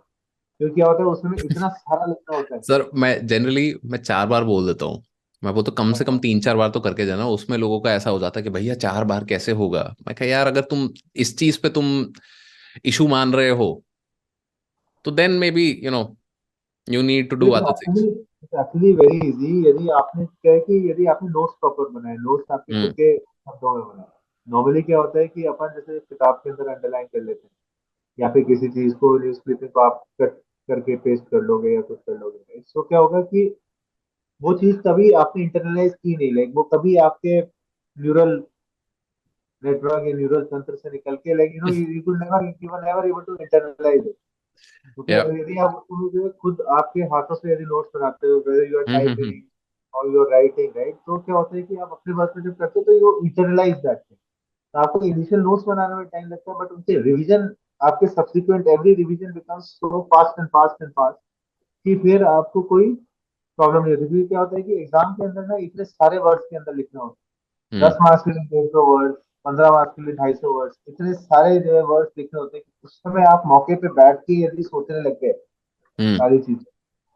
क्यों क्या होता है उसमें इतना सारा लिखना होता है. सर मैं 4 बार बोल देता हूँ. मैं वो तो कम से कम 3-4 बार तो करके जाना. उसमें लोगों का ऐसा हो जाता है कि भैया 4 बार कैसे होगा. मैं कहा यार अगर तुम इस चीज पे तुम इशू मान रहे हो, तो then maybe you need to do other things. Actually very easy. यदि आपने क्या है कि यदि आपने नोट्स प्रॉपर बनाए, नोट्स आपके खुद हम्म. के शब्दों में बनाए. नॉर्मली क्या होता है कि अपन जैसे किताब के अंदर अंडरलाइन कर लेते हैं या फिर किसी चीज को न्यूज क्लिपिंग को आप कट करके पेस्ट कर लोगे या कुछ कर लोगे. इससे क्या होगा कि वो चीज कभी आपने इंटरनलाइज की नहीं. लाइक वो कभी आपके न्यूरल नेटवर्क या न्यूरल तंत्र से निकल के like you could never you were never able to internalise it. क्योंकि या. यदि आप उसको जो है खुद आपके हाथों से यदि नोट्स बनाते हो, whether you are hmm. Typing और यू आर राइटिंग राइट, तो क्या होता है कि आप अपने वर्क में जब करते हो तो यू इंटरनलाइज दैट. तो आपको इनिशियल नोट्स बनाने में टाइम लगता है बट उनके रिवीजन आपके subsequent every revision becomes so fast and fast and fast कि फिर आपको कोई प्रॉब्लम नहीं होती. क्योंकि क्या होता है कि एग्जाम के अंदर ना इतने सारे वर्ड्स के अंदर लिखना होता है. हम्म. 10 मार्क्स के लिए 150 वर्ड, 15 मार्क्स के लिए 250 वर्ड्स, इतने सारे जो है वर्ड्स लिखने होते हैं कि उस समय आप मौके पे बैठ के यदि सोचने लग गए हम्म सारी चीजें,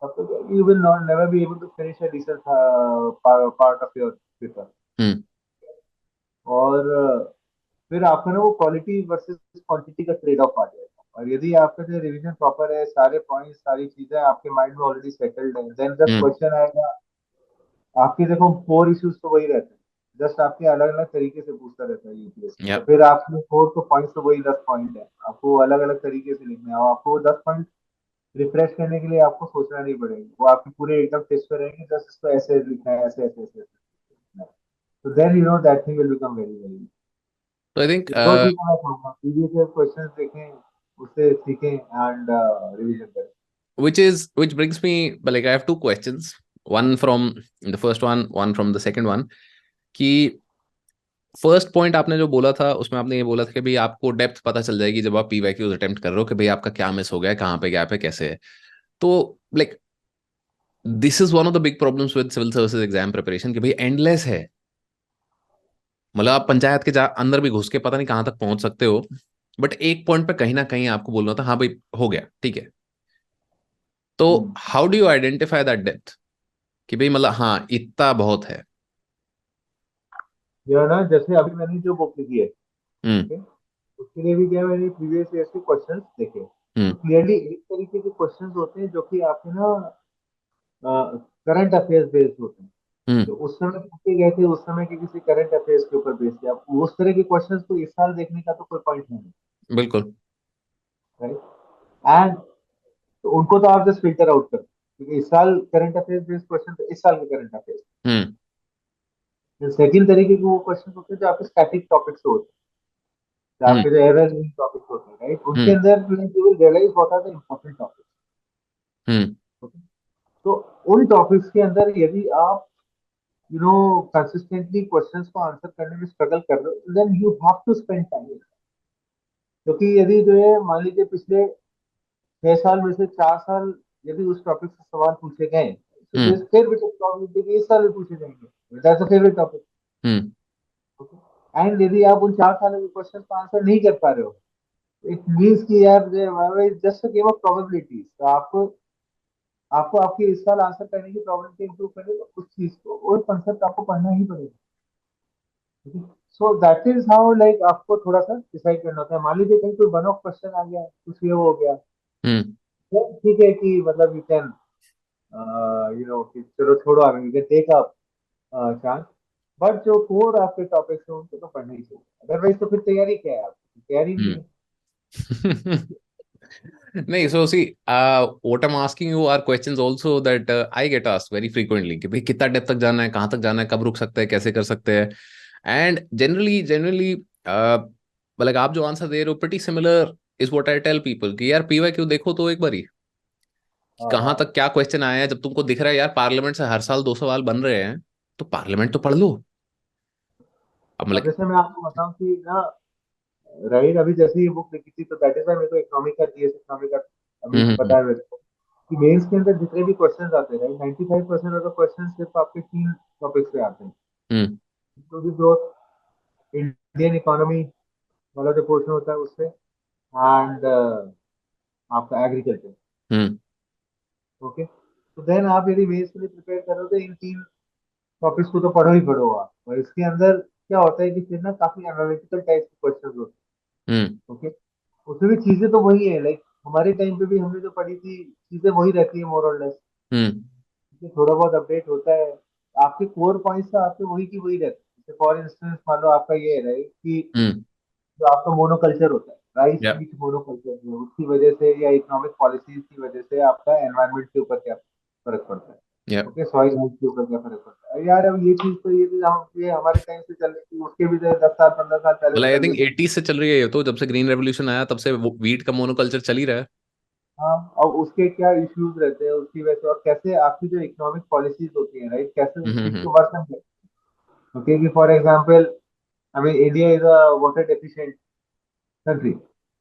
तब तो you will not never be able to finish a decent part of your paper. Hmm और फिर आपका ना वो क्वालिटी वर्सेस क्वांटिटी का ट्रेड ऑफ आ जाएगा। और यदि आपका जो रिवीजन प्रॉपर है, सारे पॉइंट्स सारी चीजें आपके माइंड में ऑलरेडी सेटल्ड है, देन जब हम्म क्वेश्चन आएगा, आपके देखो कोर इश्यूज तो वही रहते हैं, जस्ट आपके अलग अलग तरीके से पूछता रहता है यूपीएससी। तो या फिर आपके कोर तो पॉइंट्स तो वही 10 पॉइंट है, आपको अलग अलग तरीके से लिखना है, और आपको 10 पॉइंट रिफ्रेश करने के लिए आपको सोचना नहीं पड़ेगा, वो आपके पूरे एकदम टेस्ट पे रहेंगे, जस्ट इसको ऐसे लिखना है, ऐसे ऐसे ऐसे लिखना है। तो then you know that thing will become very very. तो आई थिंक तो दो चीजें मैं कहूँगा, प्रीवियस क्वेश्चन देखें, उससे सीखें एंड रिवीजन करें। which brings me, but like I have two questions, one from the first one from the second one, कि फर्स्ट पॉइंट आपने जो बोला था उसमें आपने ये बोला था कि भाई आपको डेप्थ पता चल जाएगी जब आप पीवाईक्यूज अटेम्प्ट कर रहे हो कि भाई आपका क्या मिस हो गया है, कहाँ पे गैप है, कैसे है। तो like this is one of the big problems with civil services exam preparation कि भाई एंडलेस है। मतलब आप पंचायत के अंदर भी घुस के पता नहीं कहाँ तक पहुंच सकते हो, बट एक पॉइंट पे कहीं ना कहीं आपको बोलना था हाँ भाई हो गया ठीक है। तो how do you identify that depth कि भाई मतलब हाँ इतना बहुत है। यह ना जैसे अभी मैंने जो बुक लिखी है, हम्म ओके, उसके लिए भी क्या है, मैंने प्रीवियस ईयर के क्वेश्चंस देखे, तो हम्म क्लियरली एक तरीके के क्वेश्चंस होते हैं जो कि आपके ना करंट अफेयर्स बेस्ड होते हैं, हम्म जो उस समय पूछे गए थे, उस समय के किसी करंट अफेयर्स के ऊपर बेस्ड है। अब उस तरह के क्वेश्चंस को इस साल देखने का तो कोई पॉइंट नहीं बिल्कुल। है, राइट। एंड तो उनको तो आप जस्ट फिल्टर आउट कर, क्योंकि इस साल करंट अफेयर्स बेस्ड क्वेश्चन तो इस साल के करंट अफेयर्स। हम्म सेकंड तरीके के वो क्वेश्चन होते हैं जो आपके स्टैटिक टॉपिक्स होते हैं, जो हम्म आपके जो एवरग्रीन टॉपिक्स होते हैं, राइट, उनके हम्म अंदर you will realize what are the important hmm topics. तो उन टॉपिक्स के अंदर यदि आप कंसिस्टेंटली क्वेश्चंस को आंसर करने में स्ट्रगल कर रहे हो, then you have to spend time. क्योंकि यदि जो है मान लीजिए पिछले 6 साल में से 4 साल यदि उस टॉपिक से सवाल पूछे गए, तो हम्म फिर भी प्रॉब्लम कि इस साल भी पूछे जाएंगे, that's a favourite topic. Hmm and यदि आप उन 4 सालों के क्वेश्चन का आंसर नहीं कर पा रहे हो, इट मीन्स कि यार just a game of probabilities. तो आपको आपको आपके इस साल आंसर करने की प्रोबेबिलिटी इंप्रूव करने तो उस चीज को और कंसेप्ट आपको पढ़ना ही पड़ेगा। सो दैट इज हाउ, लाइक आपको थोड़ा सा डिसाइड करना होता है। मान लीजिए कहीं कोई वन ऑफ क्वेश्चन आ गया, कुछ ये हो गया, हम्म तो ठीक है कि मतलब यू कैन कि चलो छोड़ो, आगे you can take up chance. But जो कोर आपके टॉपिक्स हैं उनको तो पढ़ना ही चाहिए, अदरवाइज तो फिर तैयारी क्या है, आपकी तैयारी नहीं है। नहीं, so see, what I'm asking you are questions also that I get asked very frequently कि भाई कितना डेप्थ तक जाना है, कहाँ तक जाना है, कब रुक सकते हैं, कैसे कर सकते हैं। एंड जनरली मतलब आप जो आंसर दे रहे हो pretty similar is what I tell people कि यार पीवाईक्यू देखो तो एक बारी कि हाँ कहाँ हाँ। तक क्या क्वेश्चन आया है। जब तुमको दिख रहा है यार पार्लियामेंट से हर साल 2 सवाल बन रहे हैं, तो पार्लियामेंट तो पढ़ लो। अब अब मतलब जैसे मैं आपको बताऊं कि ना, राइट, अभी जैसे ये बुक लिखी थी तो दैट इज मेरे को इकोनॉमिक का, जीएस इकोनॉमिक का अभी हम्म पता है मेरे को कि मेंस के अंदर जितने भी क्वेश्चंस आते हैं, राइट, 95% ऑफ द क्वेश्चंस सिर्फ आपके 3 टॉपिक से आते हैं। हम्म तो भी ग्रोथ, इंडियन इकोनॉमी वाला जो पोर्शन होता है उससे, एंड आपका एग्रीकल्चर। हम्म ओके, तो देन आप यदि मेंस के लिए प्रिपेयर करोगे, इन 3 टॉपिक्स को तो पढ़ो ही पढ़ो आप। और इसके अंदर क्या होता है कि फिर ना काफी एनालिटिकल टाइप के क्वेश्चन होते हम्म हैं। ओके, उसमें भी चीजें तो वही है, लाइक हमारे टाइम पे भी हमने जो पढ़ी थी चीजें वही रहती है मोर और लेस। हम्म थोड़ा बहुत अपडेट होता है, आपके कोर पॉइंट्स तो आपके वही की वही रहते हैं। जैसे फॉर इंस्टेंस मान लो आपका ये है, राइट, कि हम्म जो आपका मोनोकल्चर होता है, राइस या वीट मोनोकल्चर, उसकी वजह से या इकोनॉमिक पॉलिसीज की वजह से आपका एनवायरनमेंट के ऊपर क्या फर्क पड़ता है। या ओके, सॉइल हेल्थ के ऊपर क्या फर्क पड़ता है यार। अब ये चीज तो ये भी हम ये हमारे टाइम से चल रही थी, उसके भी जो है 10 साल 15 साल पहले मतलब से आई चल थिंक रही थी। 80 से चल रही है ये तो, जब से ग्रीन रेवोल्यूशन आया तब से वीट का मोनोकल्चर चल ही रहा है। हाँ, और उसके क्या इश्यूज रहते हैं उसकी वजह से, और कैसे आपकी जो इकोनॉमिक पॉलिसीज होती है, राइट, कैसे उस चीज हम्म को वर्सन करते हैं। ओके, कि for example, I mean India is a water deficient country.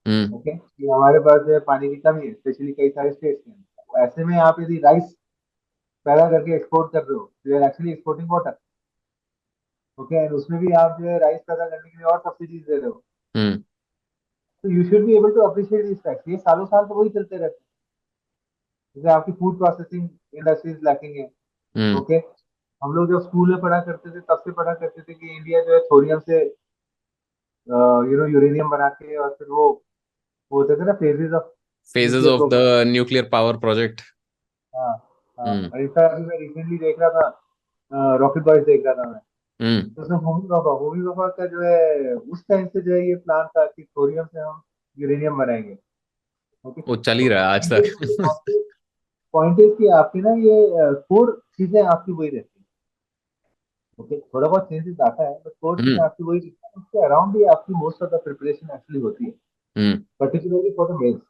Hmm okay, कि हमारे पास जो है पानी की कमी है, स्पेशली कई सारे स्टेट्स में। तो ऐसे में आप यदि राइस पैदा करके एक्सपोर्ट कर रहे हो, तो you are actually exporting water. Okay, and उसमें भी आप जो है राइस पैदा करने के लिए और सब्सिडीज दे रहे हो, हम्म तो you should be able to appreciate this fact. ये सालों साल तो वही चलते रहते हैं। जैसे आपकी फूड प्रोसेसिंग इंडस्ट्रीज लैकिंग है। हम्म ओके, हम लोग जब स्कूल में पढ़ा करते थे तब से पढ़ा करते थे कि इंडिया जो है थोरियम से यूरेनियम बना के, और फिर वो होते थे ना phases of phases nuclear of programme. the nuclear power project. हाँ हाँ, हम्म और इसका अभी मैं रिसेंटली देख रहा था, रॉकेट बॉयज देख रहा था मैं। हम्म तो उसमें होमी बाबा का जो है उस टाइम से जो है ये प्लान था कि थोरियम से हम यूरेनियम बनाएंगे। ओके, वो चल तो ही रहा है आज तक। पॉइंट इज कि आपकी ना ये कोर चीजें आपकी वही रहती है। ओके, थोड़ा बहुत चेंजेस आता है बट कोर चीजें हम्म आपकी वही रहती है, उसके अराउंड ही आपकी most of the preparation actually होती है, हम्म पर्टिकुलरली फॉर द मेल्स।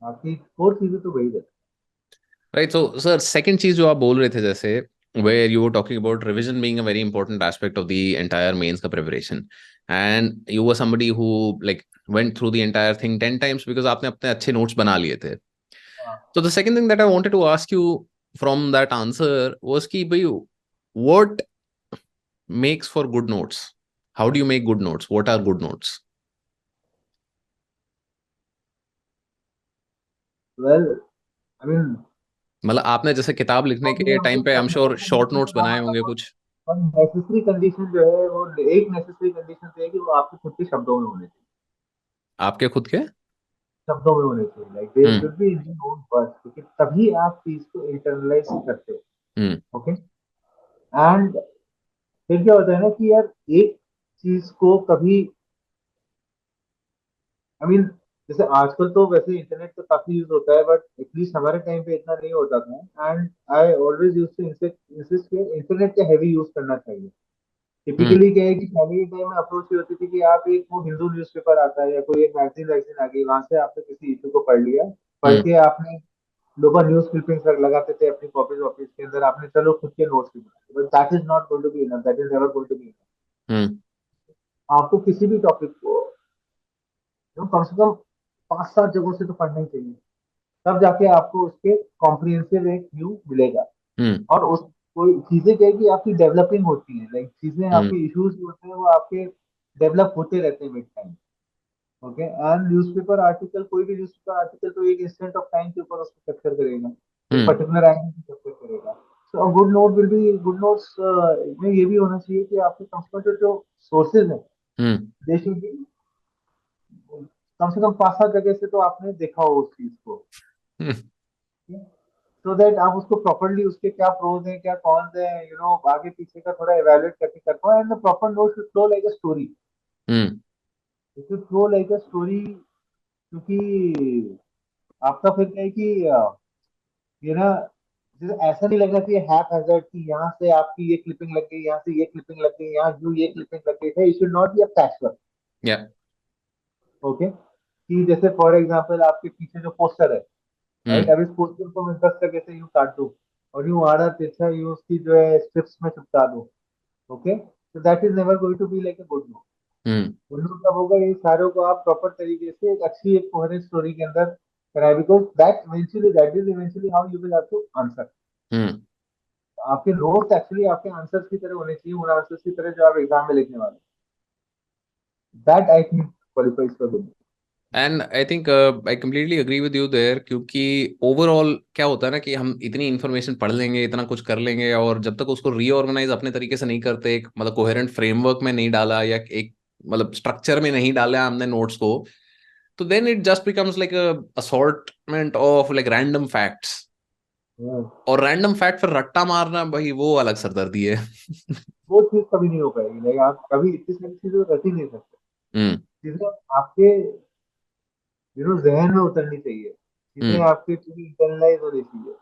आपकी कोर चीजें तो वही रहती राइट, सो सर सेकंड चीज जो आप बोल रहे थे, जैसे where you were talking about revision being a very important aspect of the entire mains ka preparation, and you were somebody who like went through the entire thing 10 times because आपने अपने अच्छे notes बना लिए थे. है। So the second thing that I wanted to ask you from that answer was कि भाई what makes for good notes? How do you make good notes? What are good notes? Well, I mean, मतलब आपने जैसे किताब लिखने के time पे I am sure short notes बनाए होंगे कुछ नेसेसरी कंडीशन जो है वो, एक नेसेसरी कंडीशन तो है कि वो आपके खुद के शब्दों में होने चाहिए। आपके खुद के. शब्दों में होने चाहिए, like they hmm should be in your own words, क्योंकि तभी आप चीज को इंटरनलाइज करते हो। हम्म ओके, एंड फिर क्या होता है ना कि यार एक चीज को कभी, आई मीन, जैसे आजकल तो वैसे इंटरनेट तो काफी यूज होता है बट एटलीस्ट हमारे टाइम पे इतना नहीं होता था, and I always use to insist कि इंटरनेट का हैवी यूज करना चाहिए। हम्म टिपिकली क्या है कि पहले के टाइम में अप्रोच ये होती थी कि आप एक, वो हिंदू न्यूज़पेपर आता है या कोई एक मैगजीन वैगजीन आ गई, वहां से आपने किसी इशू को पढ़ लिया, पढ़ हम्म के आपने लोग न्यूज क्लिपिंग्स लगाते थे अपनी कॉपीज ऑफिस के अंदर, आपने चलो खुद के नोट्स भी बनाए, but that is not going to be enough, that is never going to be enough. Hmm आपको किसी भी टॉपिक को कम से कम 5-7 जगहों से तो पढ़ना ही चाहिए, तब जाके आपको उसके कॉम्प्रिहेंसिव एक व्यू मिलेगा। हम्म और उस कोई चीजें क्या है कि आपकी डेवलपिंग होती है, लाइक चीजें, हम्म आपके इश्यूज जो होते हैं वो आपके डेवलप होते रहते हैं with time. Okay, and newspaper article, कोई भी न्यूज़पेपर आर्टिकल तो एक इंस्टेंट ऑफ टाइम के ऊपर उसको कैप्चर करेगा, एक हम्म पर्टिकुलर एंगल को कैप्चर करेगा। So good note will be, good notes में ये भी होना चाहिए कि आपके कम से कम जो सोर्सेज हैं, हम्म दे शुड बी कम से कम 5-7 जगह से तो आपने देखा हो उस चीज को, हम्म सो दैट आप उसको प्रॉपरली, उसके क्या प्रोज हैं क्या कॉन्स हैं, आगे पीछे का थोड़ा इवेलुएट करके कर पाओ, and the proper note should flow like a story. Hmm it should flow like a story, क्योंकि आपका फिर क्या है कि ये ना, जैसे ऐसा नहीं लगना चाहिए हैप हैजर्ड कि यहाँ से आपकी ये क्लिपिंग लग गई, यहाँ से ये क्लिपिंग लग गई, यहाँ जो ये क्लिपिंग लग गई है, it should not be a patchwork. या ओके, कि जैसे फॉर एग्जांपल आपके पीछे जो पोस्टर है, राइट, हम्म अब इस पोस्टर को मैं 10 जगह से यूं काट दूं और यूं आड़ा तिरछा यूं उसकी जो है स्ट्रिप्स में चिपका दूं, ओके, तो that is never going to be like a good note. Hmm good note तब होगा ये सारों को आप प्रॉपर तरीके से एक अच्छी एक कोहेरेंट स्टोरी के अंदर कराए, because that is eventually how you will have to answer. Hmm आपके नोट्स एक्चुअली आपके आंसर्स की तरह होने चाहिए, उन आंसर्स की तरह जो आप एग्जाम में लिखने वाले, that I think qualifies for good. And I think I completely agree with you there, क्योंकि ओवरऑल क्या होता है ना कि हम इतनी इन्फॉर्मेशन पढ़ लेंगे, इतना कुछ कर लेंगे, और जब तक उसको रीऑर्गेनाइज अपने तरीके से नहीं करते, एक मतलब कोहेरेंट फ्रेमवर्क में नहीं डाला, या एक मतलब स्ट्रक्चर में नहीं डाला हमने नोट्स को, तो then it just becomes like assortment of like random facts. और रैंडम फैक्ट फिर रट्टा मारना, भाई वो अलग सरदर्दी है. वो चीज कभी नहीं हो पाएगी, लाइक आप कभी इतनी सारी चीजें रख ही नहीं सकते। हम्म चीजें आपके जहन में उतरनी चाहिए, चीजें हम्म आपके पूरी इंटरनलाइज होनी चाहिए।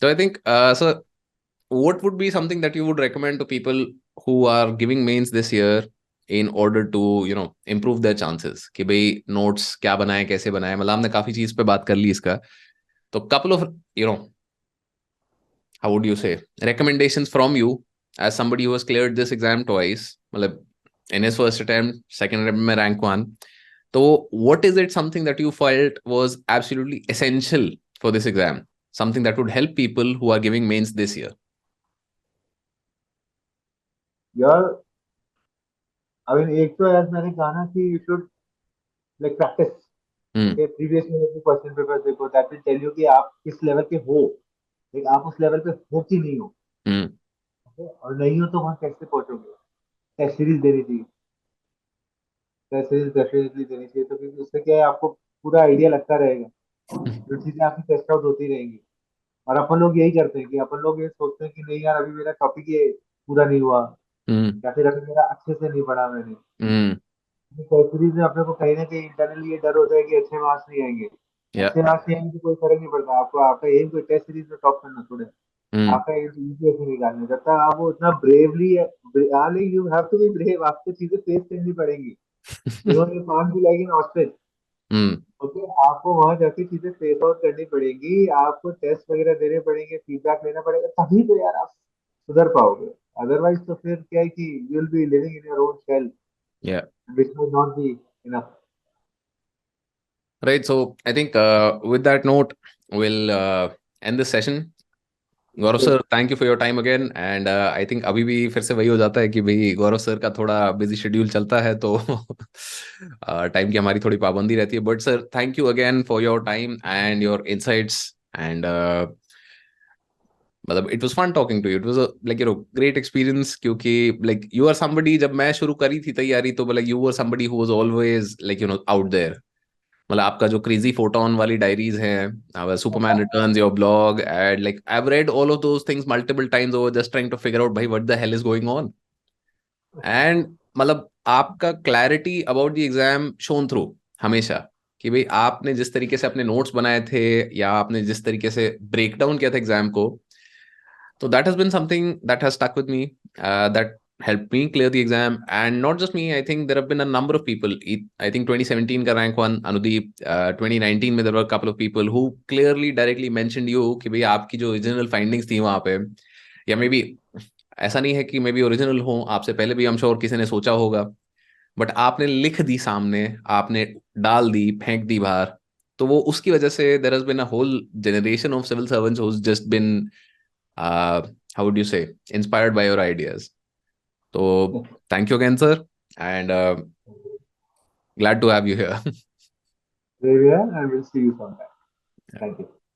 So I think, so what would be something that you would recommend to people who are giving mains this year in order to, improve their chances? कि भाई notes क्या बनाए, कैसे बनाए, मतलब हमने काफी चीज पे बात कर ली इसका. तो couple of, how would you say, recommendations from you as somebody who has cleared this exam twice, मतलब in his first attempt, second attempt में rank one. So what is it something that you felt was absolutely essential for this exam? Something that would help people who are giving mains this year? Your I mean एक तो यार मैंने कहा ना कि you should like practice hmm okay previous year के question paper देखो that will tell you कि आप किस लेवल के हो, लाइक आप उस लेवल पे हो कि नहीं हो। हम्म okay? और नहीं हो तो वहाँ कैसे पहुंचोगे। टेस्ट सीरीज देनी चाहिए, टेस्ट सीरीज डेफिनेटली देनी चाहिए, तो क्योंकि उससे क्या है आपको पूरा आइडिया लगता रहेगा, जो चीजें आपकी टेस्ट आउट होती रहेंगी। और अपन लोग यही करते हैं कि अपन लोग ये सोचते हैं कि नहीं यार अभी मेरा टॉपिक ये पूरा नहीं हुआ, हम्म या फिर अभी मेरा अच्छे से नहीं पढ़ा मैंने। हम्म टेस्ट सीरीज में अपने को कहीं ना कहीं इंटरनली ये डर होता है कि अच्छे मार्क्स नहीं आएंगे। या अच्छे मार्क्स नहीं आएंगे तो कोई फर्क नहीं पड़ता, आपको आपका एम कोई टेस्ट सीरीज में टॉप करना थोड़ा है। हम्म आपका एम यूपीएससी निकालना है। जब तक आप वो इतना bravely you have to be brave, आपको चीजें फेस करनी पड़ेंगी। इन्होंने कान भी like in ostrich. Hmm okay, आपको वहां जाके चीजें फेस आउट करनी पड़ेंगी, आपको टेस्ट वगैरह देने पड़ेंगे, फीडबैक लेना पड़ेगा, तभी तो यार आप सुधर पाओगे। अदरवाइज तो फिर क्या है कि you will be living in your own shell या which would not be enough. Right. So I think with that note, we'll end this session. Gaurav sir, thank you for your time again, and I think अभी भी फिर से वही हो जाता है कि भाई गौरव सर का थोड़ा बिजी शेड्यूल चलता है, तो टाइम की हमारी थोड़ी पाबंदी रहती है। But sir, thank you again for your time and your insights, and मतलब it was fun talking to you. It was like great experience, क्योंकि लाइक यू आर समबडी, जब मैं शुरू करी थी तैयारी तो like you were somebody who was always like out there. मतलब आपका जो क्रेजी फोटोन वाली डायरीज हैं, Superman Returns, your blog, and like I have read all of those things multiple times over, just trying to figure out भाई what the hell is going on. And मतलब आपका clarity about the exam shone through हमेशा, कि भाई आपने जिस तरीके से अपने नोट्स बनाए थे, या आपने जिस तरीके से ब्रेक डाउन किया था एग्जाम को, so that has been something that has stuck with me, that helped me clear the exam. And not just me, I think there have been a number of people. I think 2017 ka rank one, Anudeep, 2019 में there were a couple of people who clearly directly mentioned you कि भाई आपकी जो original findings थी वहाँ पे, या may be ऐसा नहीं है कि मे बी ओरिजिनल हो, आपसे पहले भी हम श्योर किसी ने सोचा होगा, बट आपने लिख दी सामने, आपने डाल दी, फेंक दी बाहर। तो वो उसकी वजह से there has been a whole generation of civil servants who just been, how would you say, inspired by your ideas. So thank you again, sir, and glad to have you here. There we are, and we'll see you sometime. Thank you.